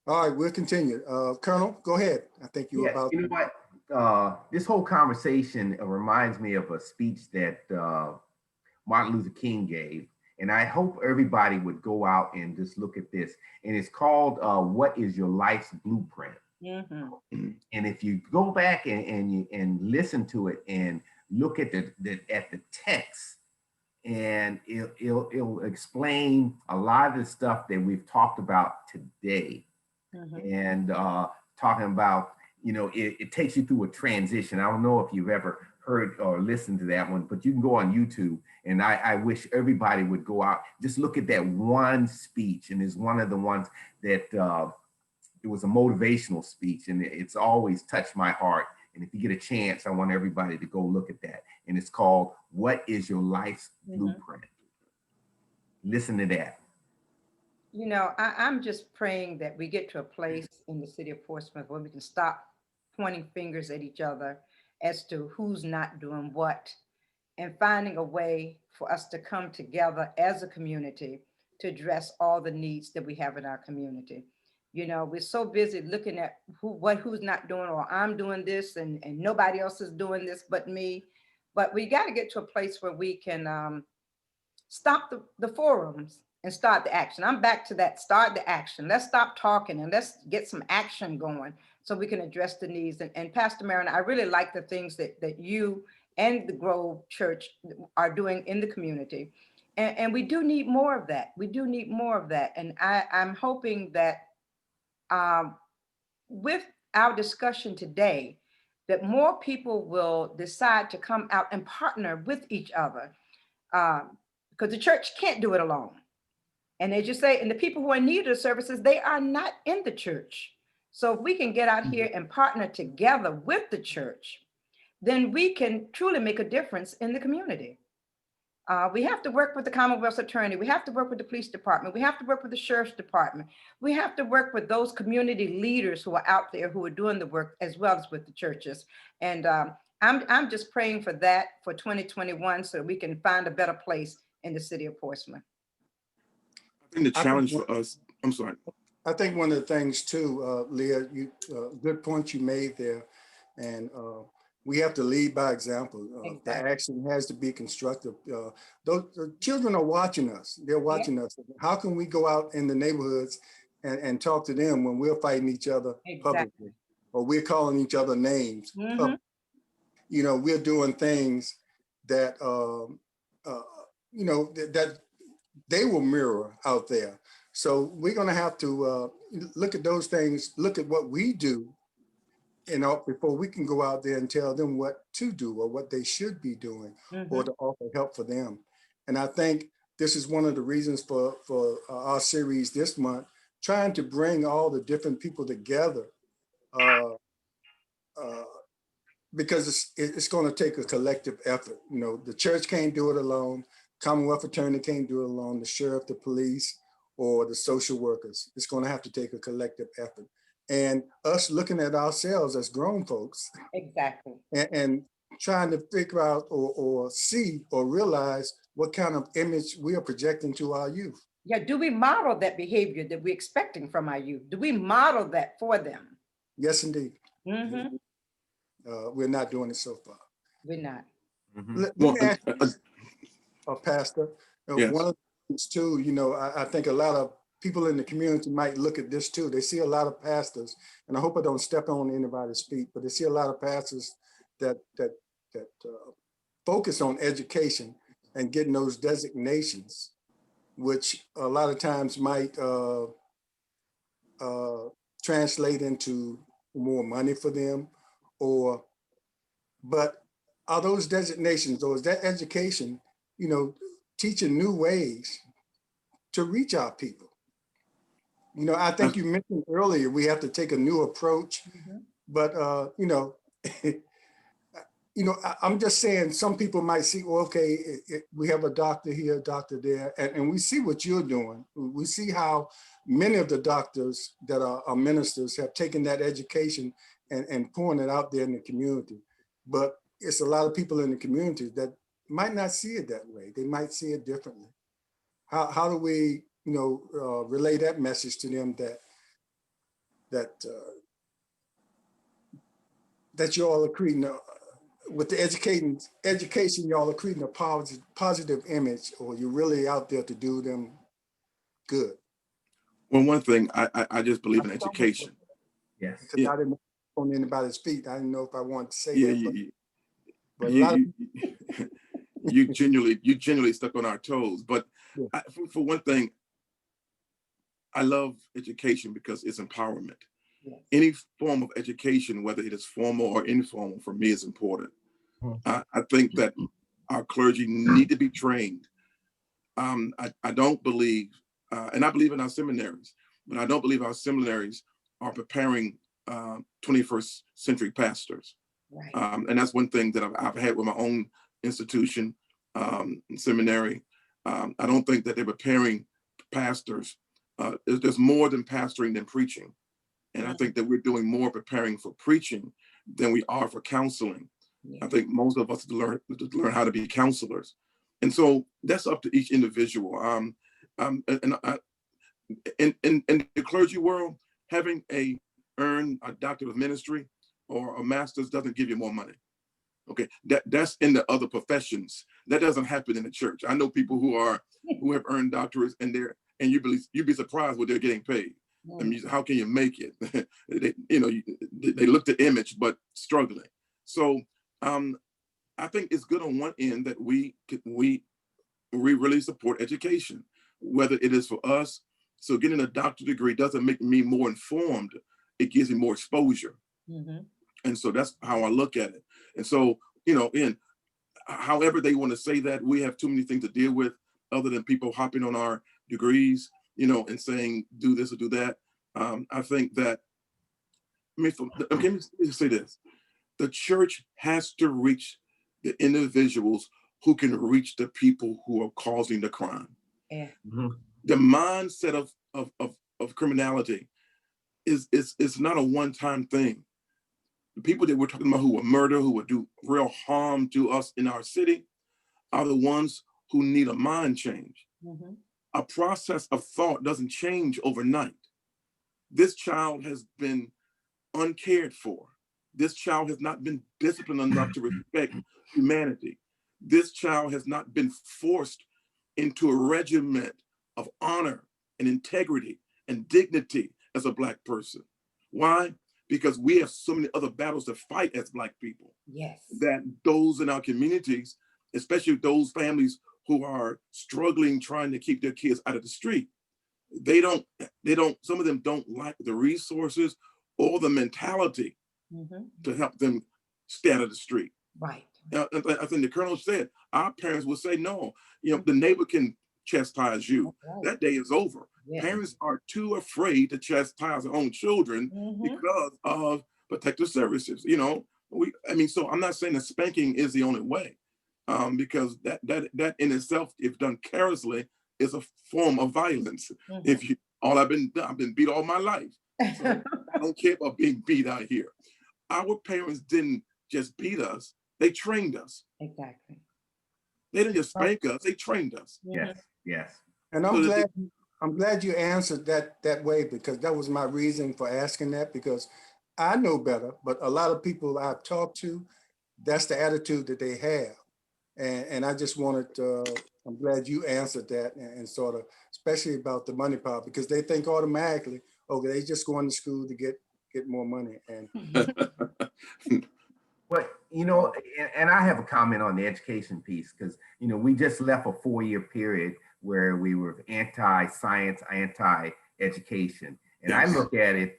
All right, we'll continue. Colonel, go ahead. I think you were about. You know what? This whole conversation reminds me of a speech that Martin Luther King gave. And I hope everybody would go out and just look at this. And it's called, What is Your Life's Blueprint? Mm-hmm. And if you go back and listen to it and look at the text, and it'll explain a lot of the stuff that we've talked about today. Mm-hmm. And talking about, it takes you through a transition. I don't know if you've ever heard or listened to that one, but you can go on YouTube, and I wish everybody would go out, just look at that one speech. And it's one of the ones that it was a motivational speech, and it's always touched my heart. And if you get a chance, I want everybody to go look at that. And it's called, "What is Your Life's Blueprint?" Listen to that. You know, I'm just praying that we get to a place in the city of Portsmouth where we can stop pointing fingers at each other as to who's not doing what, and finding a way for us to come together as a community to address all the needs that we have in our community. You know, we're so busy looking at who's not doing, or I'm doing this and nobody else is doing this but me. But we got to get to a place where we can stop the forums and start the action. I'm back to that, start the action. Let's stop talking and let's get some action going so we can address the needs. And Pastor Marriner, I really like the things that you and the Grove Church are doing in the community. And we do need more of that. We do need more of that. And I'm hoping that with our discussion today, that more people will decide to come out and partner with each other, because the church can't do it alone. And as you say, and the people who are in need of services, they are not in the church. So if we can get out here and partner together with the church, then we can truly make a difference in the community. We have to work with the Commonwealth's attorney. We have to work with the police department. We have to work with the sheriff's department. We have to work with those community leaders who are out there who are doing the work, as well as with the churches. And I'm just praying for that for 2021, so we can find a better place in the city of Portsmouth. I think the challenge for us, I'm sorry. I think one of the things too, Leah, good point you made there. And we have to lead by example. Exactly. The action has to be constructive. The children are watching us. They're watching us. How can we go out in the neighborhoods and talk to them when we're fighting each other publicly, or we're calling each other names? You know, we're doing things that, you know, that they will mirror out there. So we're going to have to look at those things, look at what we do, you know, before we can go out there and tell them what to do or what they should be doing, or to offer help for them. And I think this is one of the reasons for our series this month, trying to bring all the different people together, because it's going to take a collective effort. You know, the church can't do it alone. Commonwealth attorney can't do it alone. The sheriff, the police, or the social workers. It's going to have to take a collective effort. And us looking at ourselves as grown folks. Exactly. And trying to figure out or see or realize what kind of image we are projecting to our youth. Yeah, do we model that behavior that we're expecting from our youth? Do we model that for them? Yes, indeed. We're not doing it so far. We're not. Let me ask you, Pastor, yes. One of the things too, you know, I think a lot of people in the community might look at this too. They see a lot of pastors, and I hope I don't step on anybody's feet, but they see a lot of pastors that focus on education and getting those designations, which a lot of times might translate into more money for them, but are those designations, or is that education, you know, teaching new ways to reach our people? You know, I think you mentioned earlier, we have to take a new approach, but you know, I'm just saying, some people might see, well, okay, we have a doctor here, a doctor there, and we see what you're doing. We see how many of the doctors that are ministers have taken that education and pouring it out there in the community. But it's a lot of people in the community that might not see it that way. They might see it differently. How do we, you know, relay that message to them that you all are creating with the education, y'all are creating a positive image, or you're really out there to do them good? Well, one thing, I just believe in education. Yes. Because I didn't know on anybody's feet. I didn't know if I wanted to say that. But you genuinely stuck on our toes. But for one thing, I love education because it's empowerment. Yes. Any form of education, whether it is formal or informal, for me is important. I think that our clergy need to be trained. I don't believe, and I believe in our seminaries, but I don't believe our seminaries are preparing 21st century pastors. Right. And that's one thing that I've had with my own institution, seminary. I don't think that they're preparing pastors. There's more than pastoring than preaching. And I think that we're doing more preparing for preaching than we are for counseling. Yeah. I think most of us learn how to be counselors. And so that's up to each individual. And in the clergy world, having earn a doctorate of ministry or a master's doesn't give you more money. Okay, that's in the other professions. That doesn't happen in the church. I know people who have earned doctorates and you'd be surprised what they're getting paid. I mean, how can you make it? they look the image, but struggling. So I think it's good on one end that we really support education, whether it is for us. So getting a doctorate degree doesn't make me more informed. It gives me more exposure. Mm-hmm. And so that's how I look at it. And so, in however they want to say that, we have too many things to deal with other than people hopping on our degrees, and saying, do this or do that. I think that, let me say this. The church has to reach the individuals who can reach the people who are causing the crime. Yeah. Mm-hmm. The mindset of criminality is not a one-time thing. The people that we're talking about who will murder, who will do real harm to us in our city, are the ones who need a mind change. Mm-hmm. A process of thought doesn't change overnight. This child has been uncared for. This child has not been disciplined enough to respect humanity. This child has not been forced into a regiment of honor and integrity and dignity as a Black person. Why? Because we have so many other battles to fight as Black people. Yes. That those in our communities, especially those families who are struggling trying to keep their kids out of the street, some of them don't like the resources or the mentality to help them stay out of the street. Right. I think the colonel said, our parents would say, no, the neighbor can chastise you. Right. That day is over. Yeah. Parents are too afraid to chastise their own children because of protective services. So I'm not saying that spanking is the only way, because that in itself, if done carelessly, is a form of violence. If I've been beat all my life. So I don't care about being beat out here. Our parents didn't just beat us, they trained us. Exactly. They didn't just spank us, they trained us. Yes, yes. And I'm glad you answered that way, because that was my reason for asking that, because I know better, but a lot of people I've talked to, that's the attitude that they have. And I just wanted I'm glad you answered that, and sort of, especially about the money part, because they think automatically, okay, they just going to school to get more money. And but and I have a comment on the education piece, because we just left a 4-year period where we were anti-science, anti-education, and I look at it,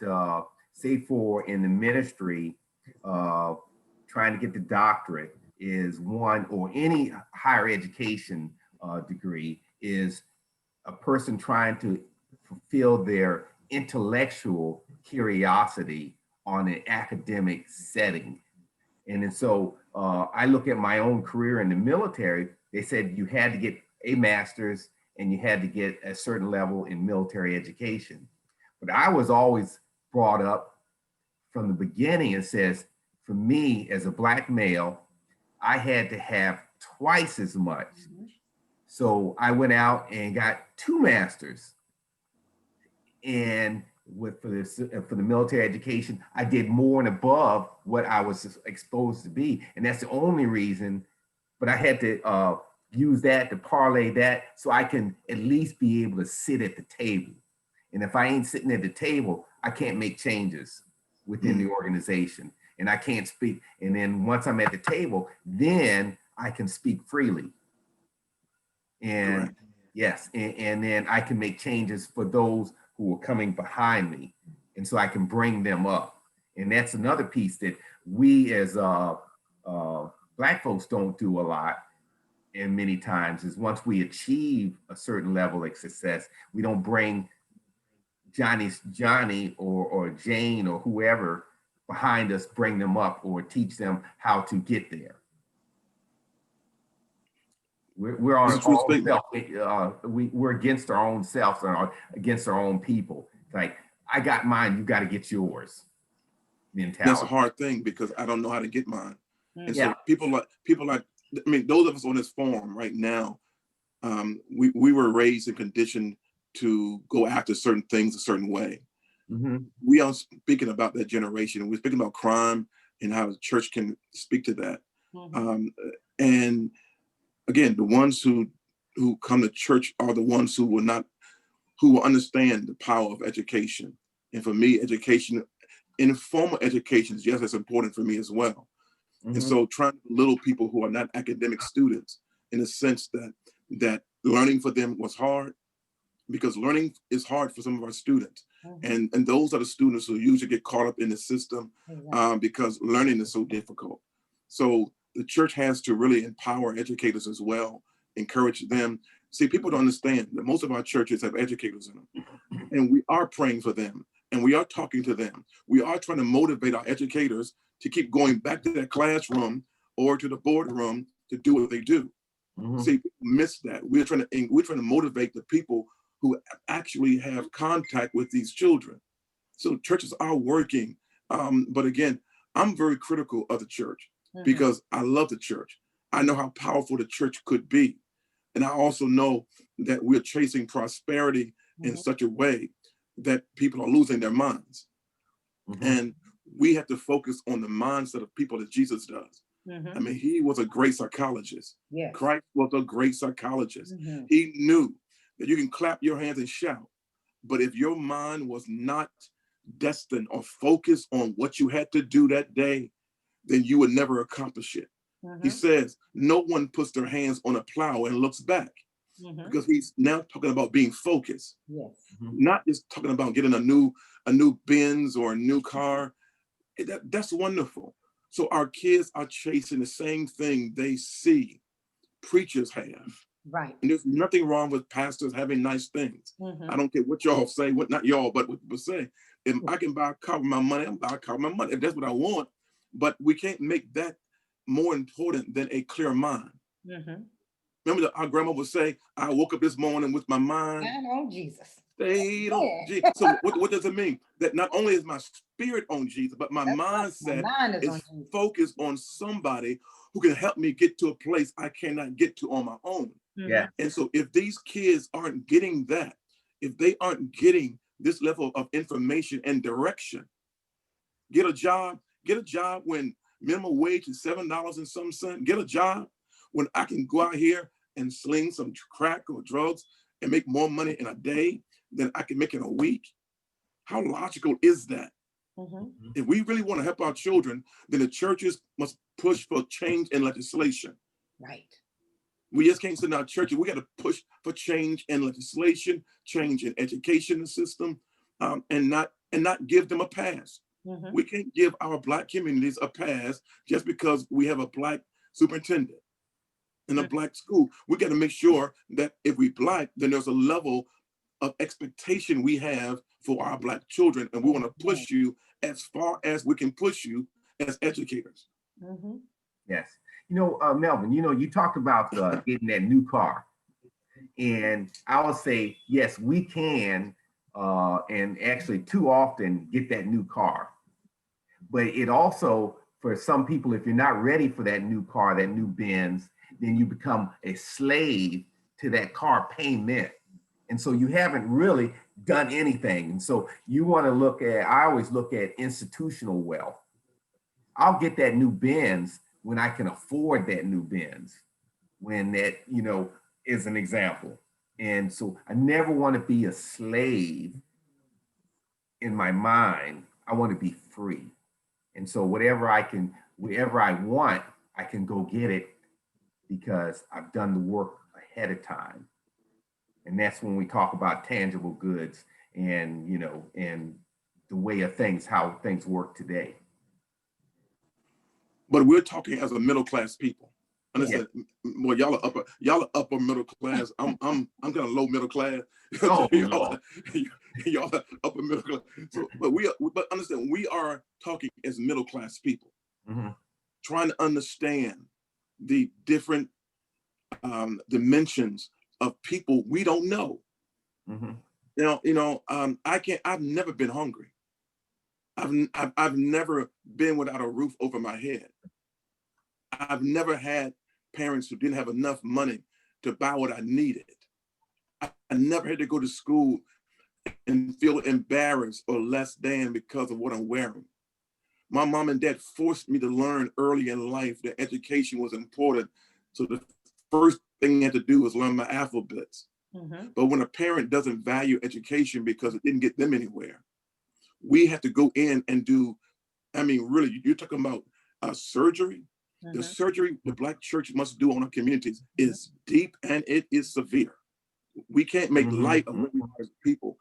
say for in the ministry, trying to get the doctorate is one, or any higher education degree is a person trying to fulfill their intellectual curiosity on an academic setting. And then so I look at my own career in the military. They said you had to get a master's and you had to get a certain level in military education. But I was always brought up from the beginning, it says, for me as a Black male, I had to have twice as much. So I went out and got 2 masters. And for the military education, I did more and above what I was exposed to be. And that's the only reason, but I had to use that to parlay that so I can at least be able to sit at the table. And if I ain't sitting at the table, I can't make changes within the organization, and I can't speak. And then once I'm at the table, then I can speak freely. And correct. Yes, and then I can make changes for those who are coming behind me. And so I can bring them up. And that's another piece that we as Black folks don't do a lot. And many times is once we achieve a certain level of success, we don't bring Johnny or Jane or whoever behind us, bring them up or teach them how to get there. We're on our own self. We're against our own selves and against our own people. It's like, I got mine, you got to get yours mentality. That's a hard thing because I don't know how to get mine. And Yeah. so people like, I mean, those of us on this forum right now, we were raised and conditioned to go after certain things a certain way. Mm-hmm. We are speaking about that generation. We're speaking about crime and how the church can speak to that. Mm-hmm. And again, the ones who come to church are the ones who will understand the power of education. And for me, education, informal education, yes, it's important for me as well. Mm-hmm. And so trying to little people who are not academic students, in a sense that learning for them was hard, because learning is hard for some of our students. Mm-hmm. And those are the students who usually get caught up in the system, because learning is so difficult. So the church has to really empower educators as well, encourage them. See, people don't understand that most of our churches have educators in them, and we are praying for them, and we are talking to them. We are trying to motivate our educators to keep going back to that classroom or to the boardroom to do what they do. Mm-hmm. See, people miss that. We're trying to motivate the people who actually have contact with these children. So churches are working, but again, I'm very critical of the church, mm-hmm. because I love the church. I know how powerful the church could be. And I also know that we're chasing prosperity, mm-hmm. in such a way that people are losing their minds. Mm-hmm. And we have to focus on the mindset of people that Jesus does. Mm-hmm. I mean, he was a great psychologist. Yes. Christ was a great psychologist. Mm-hmm. He knew that you can clap your hands and shout, but if your mind was not destined or focused on what you had to do that day, then you would never accomplish it. Mm-hmm. He says, no one puts their hands on a plow and looks back, mm-hmm. because he's now talking about being focused. Yes. Mm-hmm. Not just talking about getting a new Benz or a new car. That's wonderful. So our kids are chasing the same thing they see preachers have. Right. And there's nothing wrong with pastors having nice things. Mm-hmm. I don't care what y'all say, not y'all, but what people say. If I can buy a car with my money, I'll buy a car with my money, if that's what I want. But we can't make that more important than a clear mind. Mm-hmm. Remember our grandma would say, I woke up this morning with my mind on Jesus. Stayed on Jesus. So what does it mean? That not only is my spirit on Jesus, but my mindset is focused on somebody who can help me get to a place I cannot get to on my own. Yeah. And so if these kids aren't getting that, if they aren't getting this level of information and direction, get a job when minimum wage is $7 and some cent. Get a job when I can go out here and sling some crack or drugs and make more money in a day than I can make in a week. How logical is that? Mm-hmm. If we really want to help our children, then the churches must push for change in legislation. Right. We just can't sit in our churches. We got to push for change in legislation, change in education system, and not give them a pass. Mm-hmm. We can't give our Black communities a pass just because we have a Black superintendent in a Black school. We got to make sure that if we Black, then there's a level of expectation we have for our Black children, and we want to push you as far as we can push you as educators. Mm-hmm. Yes. Melvin, you talked about getting that new car, and I would say, yes, we can, and actually too often get that new car. But it also, for some people, if you're not ready for that new car, that new Benz, then you become a slave to that car payment. And so you haven't really done anything. And so you want to I always look at institutional wealth. I'll get that new Benz when I can afford that new Benz, when that, is an example. And so I never want to be a slave in my mind. I want to be free. And so whatever I want, I can go get it because I've done the work ahead of time. And that's when we talk about tangible goods and, and the way of things, how things work today. but we're talking as a middle class people. Yeah. Understand? Well, y'all are upper middle class. I'm kind of low middle class. Oh, Y'all are upper middle class. So, but understand, we are talking as middle class people, trying to understand the different dimensions of people we don't know. I've never been hungry. I've never been without a roof over my head. I've never had parents who didn't have enough money to buy what I needed. I never had to go to school and feel embarrassed or less than because of what I'm wearing. My mom and dad forced me to learn early in life that education was important. So the first thing I had to do was learn my alphabets. But when a parent doesn't value education because it didn't get them anywhere, we have to go in and do, really, you're talking about surgery. The surgery the Black church must do on our communities is deep and it is severe. We can't make light of what we are as people.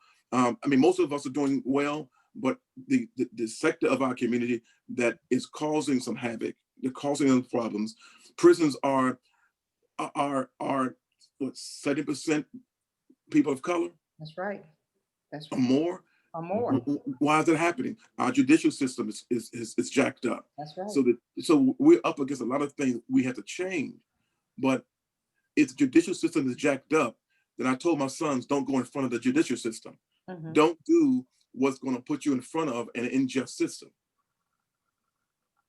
Most of us are doing well, but the sector of our community that is causing some havoc, they're causing them problems. Prisons are what, 70% people of color? That's right. That's or right. more. Or more. Why is it happening? Our judicial system is jacked up. That's right. So we're up against a lot of things we have to change. But if the judicial system is jacked up, then I told my sons, don't go in front of the judicial system. Don't do what's going to put you in front of an unjust system.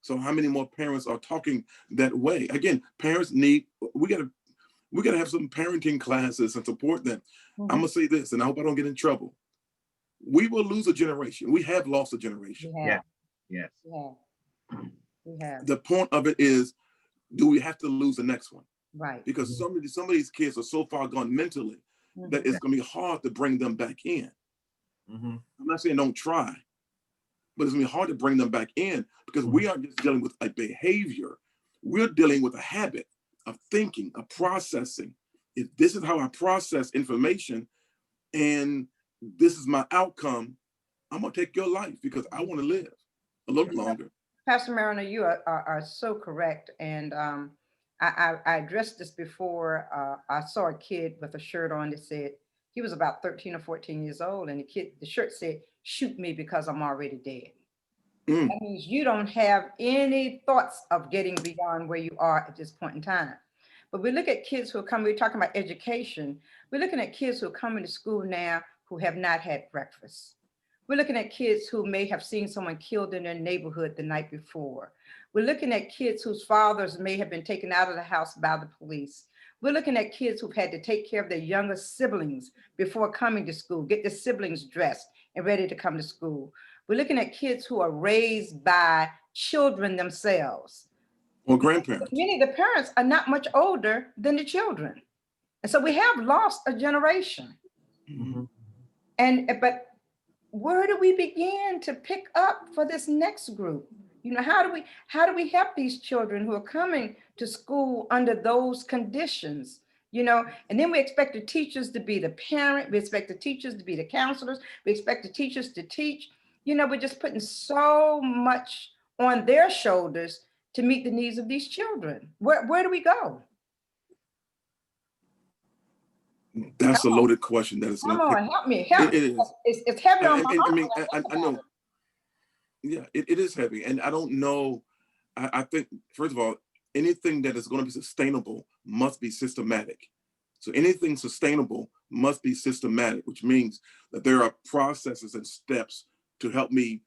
So how many more parents are talking that way? Again, parents we gotta have some parenting classes and support them. I'm gonna say this, and I hope I don't get in trouble. We will lose a generation. We have lost a generation. Yeah. Yes. Yeah. We have. The point of it is, do we have to lose the next one? Right. Because some of these kids are so far gone mentally that it's gonna be hard to bring them back in. I'm not saying don't try, but it's gonna be hard to bring them back in because we aren't just dealing with a behavior. We're dealing with a habit of thinking, of processing. If this is how I process information and this is my outcome, I'm gonna take your life because I want to live a little longer. Pastor Marriner, you are so correct. And I addressed this before. I saw a kid with a shirt on that said, he was about 13 or 14 years old, and the shirt said, "Shoot me because I'm already dead." That means you don't have any thoughts of getting beyond where you are at this point in time. But we look at kids who are coming, we're talking about education. We're looking at kids who are coming to school now who have not had breakfast. We're looking at kids who may have seen someone killed in their neighborhood the night before. We're looking at kids whose fathers may have been taken out of the house by the police. We're looking at kids who've had to take care of their younger siblings before coming to school, get the siblings dressed and ready to come to school. We're looking at kids who are raised by children themselves. Or grandparents. Many of the parents are not much older than the children. And so we have lost a generation. But where do we begin to pick up for this next group? How do we help these children who are coming to school under those conditions? And then we expect the teachers to be the parent, we expect the teachers to be the counselors, we expect the teachers to teach. We're just putting so much on their shoulders to meet the needs of these children. Where do we go? That's a loaded question. That is Come on, help me. Help. It is. It's heavy on my heart. I know. Yeah, it is heavy. And I don't know. I think, first of all, anything that is going to be sustainable must be systematic. So anything sustainable must be systematic, which means that there are processes and steps to help me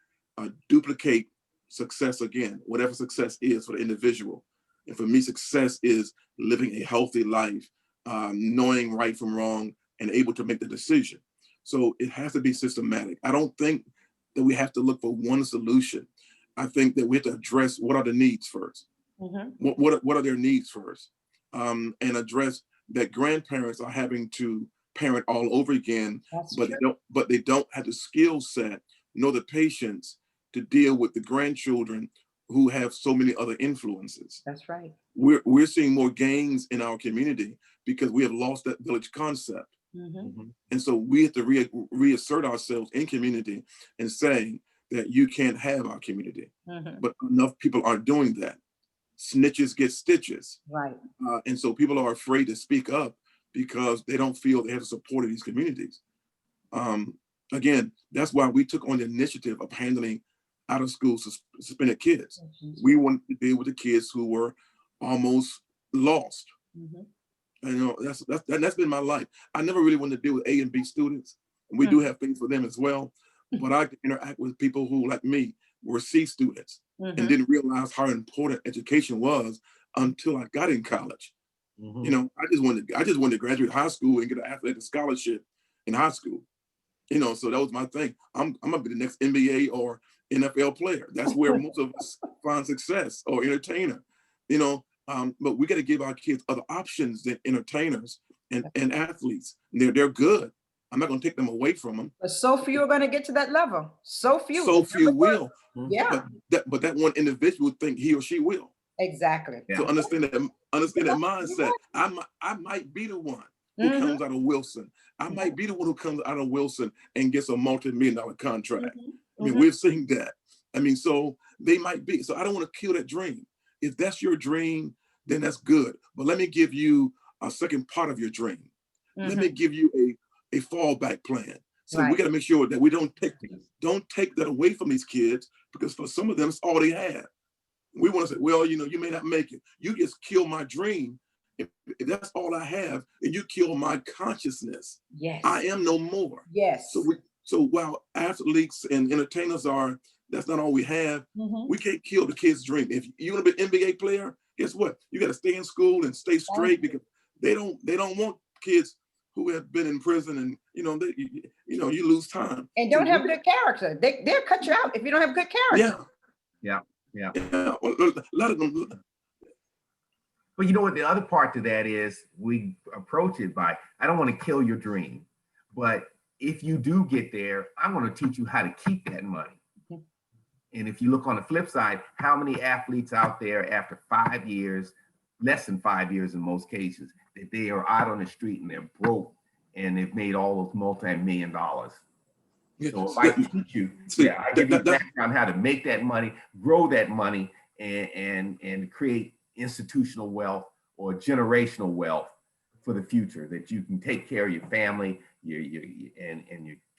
duplicate success again, whatever success is for the individual. And for me, success is living a healthy life, knowing right from wrong, and able to make the decision. So it has to be systematic. I don't think that we have to look for one solution. I think that we have to address what are the needs first. What are their needs first? And address that grandparents are having to parent all over again, but they don't have the skill set nor the patience to deal with the grandchildren who have so many other influences. That's right. We're seeing more gangs in our community because we have lost that village concept. And so we have to reassert ourselves in community and saying that you can't have our community. But enough people aren't doing that. snitches get stitches. Right. And so people are afraid to speak up because they don't feel they have the support of these communities. Again, that's why we took on the initiative of handling out of school suspended kids. We wanted to deal with the kids who were almost lost. Mm-hmm. And, you know, that's been my life. I never really wanted to deal with A and B students. And we do have things for them as well. But I can interact with people who, like me, were C students and didn't realize how important education was until I got in college. You know, I just wanted to graduate high school and get an athletic scholarship in high school. You know, so that was my thing. I'm gonna be the next NBA or NFL player. That's where most of us find success, or entertainer. You know, but we got to give our kids other options than entertainers and athletes. They're good. I'm not gonna take them away from them. But so few are going to get to that level. So few. So few will. Yeah. But that one individual think he or she will. Exactly. So understand that mindset. I might be the one who comes out of Wilson. I might be the one who comes out of Wilson and gets a multi-million-dollar contract. I mean, we've seen that. I mean, so they might be. So I don't want to kill that dream. If that's your dream, then that's good. But let me give you a second part of your dream. Let me give you a fallback plan. So we got to make sure that we don't take that away from these kids, because for some of them, it's all they have. We want to say, well, you know, you may not make it. You just kill my dream. If that's all I have, and you kill my consciousness, yes, I am no more. Yes. So while athletes and entertainers that's not all we have. We can't kill the kid's dream. If you want to be an NBA player, guess what? You got to stay in school and stay straight, because they don't want kids who have been in prison, and you lose time and don't have good character. They'll cut you out if you don't have good character. Yeah. Well, a lot of them. But you know what? The other part to that is we approach it by, I don't want to kill your dream, but if you do get there, I'm going to teach you how to keep that money. And if you look on the flip side, how many athletes out there after 5 years, less than 5 years in most cases, that they are out on the street and they're broke and they've made all those multi-million dollars. So if I teach you, I give you background how to make that money, grow that money, and create institutional wealth or generational wealth for the future, that you can take care of your family, your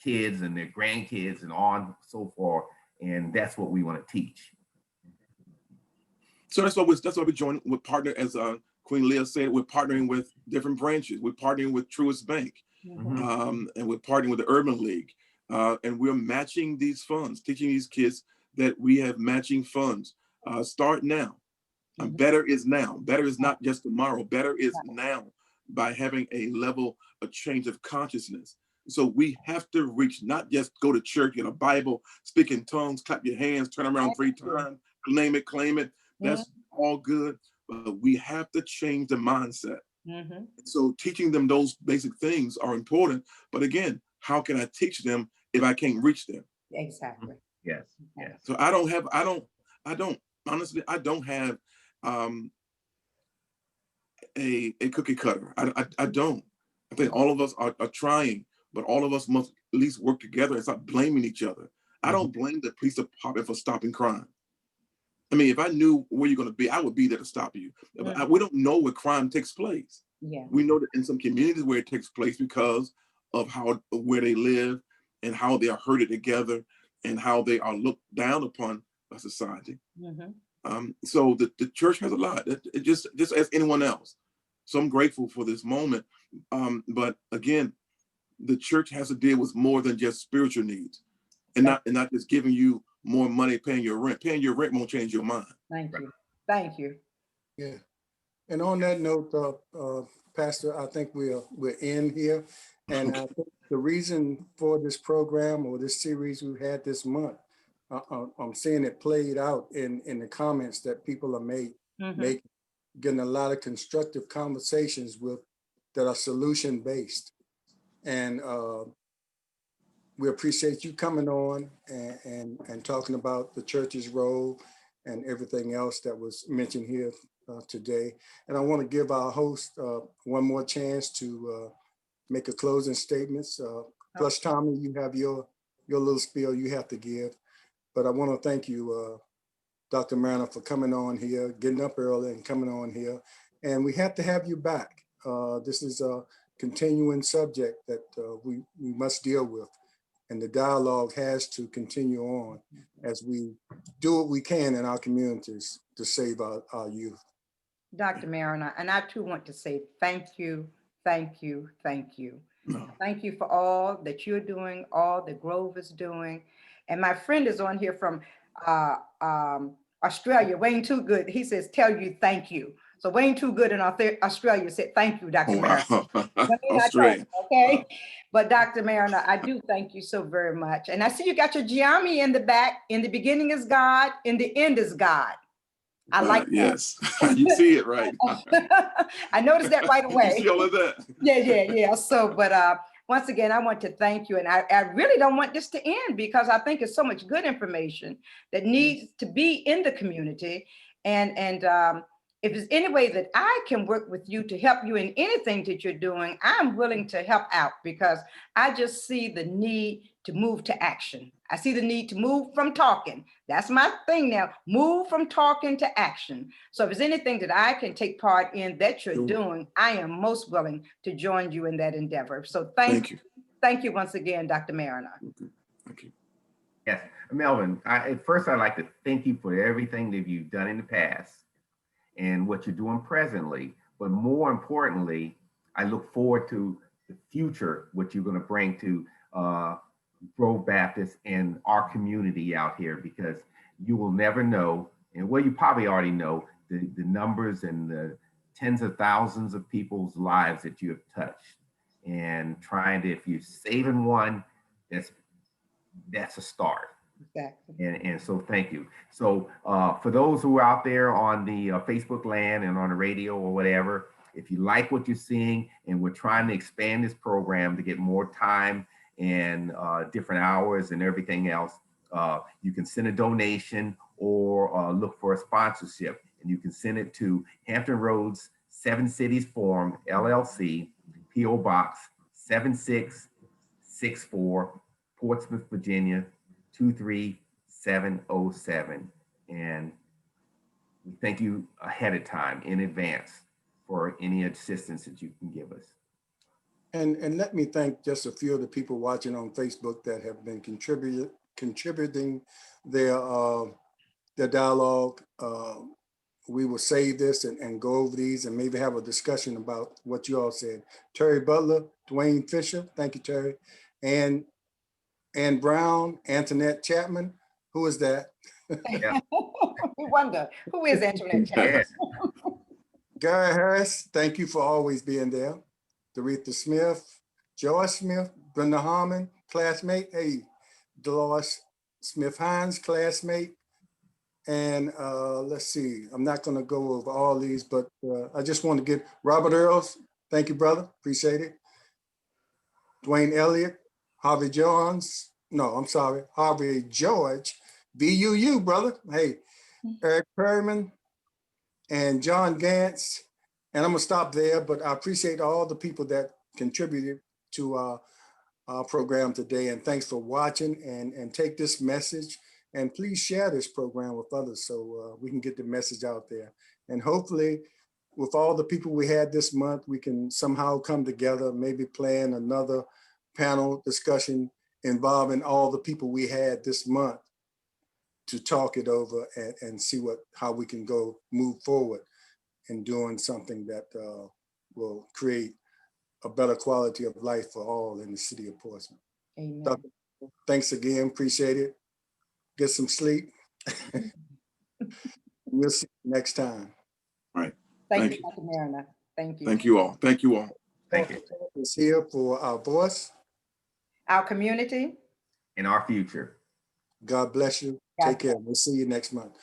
kids and their grandkids and on and so forth. And that's what we want to teach. So that's why we join with partner, as Queen Leah said, we're partnering with different branches. We're partnering with Truist Bank, and we're partnering with the Urban League. And we're matching these funds, teaching these kids that we have matching funds. Start now. Better is now. Better is not just tomorrow. Better is now, by having a change of consciousness. So we have to reach, not just go to church, get a Bible, speak in tongues, clap your hands, turn around 3 times, claim it. That's all good. But we have to change the mindset. So teaching them those basic things are important. But again, how can I teach them if I can't reach them? Exactly. Yes. So honestly, I don't have a cookie cutter. I don't. I think all of us are trying, but all of us must at least work together and stop blaming each other. I don't blame the police department for stopping crime. I mean, if I knew where you're going to be, I would be there to stop you. We don't know where crime takes place. We know that in some communities where it takes place because of where they live and how they are herded together and how they are looked down upon by society. So the church has a lot, just as anyone else. So I'm grateful for this moment. But again, the church has to deal with more than just spiritual needs, and not just giving you more money, paying your rent. Paying your rent won't change your mind. Thank you. Yeah. And on that note, Pastor, I think we're in here. And I think the reason for this program or this series we've had this month, I'm seeing it played out in the comments that people are making, getting a lot of constructive conversations that are solution based. And we appreciate you coming on and talking about the church's role and everything else that was mentioned here today. And I want to give our host one more chance to make a closing statement. Plus, Tommy, you have your little spiel you have to give. But I want to thank you, Dr. Marriner, for coming on here, getting up early and coming on here. And we have to have you back. This is a continuing subject that we must deal with. And the dialogue has to continue on as we do what we can in our communities to save our youth. Dr. Marriner, and I too want to say thank you, thank you, thank you. No. Thank you for all that you're doing, all that Grove is doing. And my friend is on here from Australia, Wayne Too Good. He says, tell you thank you. So Wayne Too Good in Australia said, thank you, Dr. Marriner. Wow. Australia. Okay. But Dr. Marriner, I do thank you so very much. And I see you got your Giammi in the back. In the beginning is God, in the end is God. I like that. Yes, you see it right. I noticed that right away. You see all of that? Yeah. So, but once again, I want to thank you. And I really don't want this to end because I think it's so much good information that needs to be in the community. And if there's any way that I can work with you to help you in anything that you're doing, I'm willing to help out because I just see the need to move to action. I see the need to move from talking. That's my thing now, move from talking to action. So if there's anything that I can take part in that you're doing, I am most willing to join you in that endeavor. So thank you. Thank you once again, Dr. Marriner. Thank you. Yes, Melvin, at first I'd like to thank you for everything that you've done in the past and what you're doing presently. But more importantly, I look forward to the future, what you're going to bring to Grove Baptist and our community out here, because you will never know, and well, you probably already know the numbers and the tens of thousands of people's lives that you have touched. And trying to, if you're saving one, that's a start. Exactly. And so thank you. So for those who are out there on the Facebook land and on the radio or whatever, if you like what you're seeing, and we're trying to expand this program to get more time and different hours and everything else, you can send a donation or look for a sponsorship, and you can send it to Hampton Roads 7 Cities Forum, LLC, P.O. Box 7664, Portsmouth, Virginia 23707. And we thank you ahead of time in advance for any assistance that you can give us. And let me thank just a few of the people watching on Facebook that have been contributing their dialogue. We will save this and go over these and maybe have a discussion about what you all said. Terry Butler, Dwayne Fisher, thank you, Terry. And Ann Brown, Antoinette Chapman, who is that? Yeah. We wonder, who is Antoinette Chapman? Gary Harris, thank you for always being there. Doretha Smith, Joyce Smith, Brenda Harmon, classmate. Hey, Dolores Smith-Hines, classmate. And let's see, I'm not going to go over all these, but I just want to get Robert Earls. Thank you, brother. Appreciate it. Dwayne Elliott, Harvey Jones. No, I'm sorry. Harvey George, BUU, brother. Hey, Eric Perryman and John Gantz. And I'm going to stop there, but I appreciate all the people that contributed to our program today. And thanks for watching, and take this message. And please share this program with others so we can get the message out there. And hopefully, with all the people we had this month, we can somehow come together, maybe plan another panel discussion involving all the people we had this month to talk it over and see how we can move forward in doing something that will create a better quality of life for all in the city of Portsmouth. Amen. Dr. Thanks again, appreciate it. Get some sleep. We'll see you next time. Right. Thank you, Dr. Marriner. Thank you. Thank you all. Thank you all. Thank you. Is here for our voice, our community, and our future. God bless you. Take care. We'll see you next month.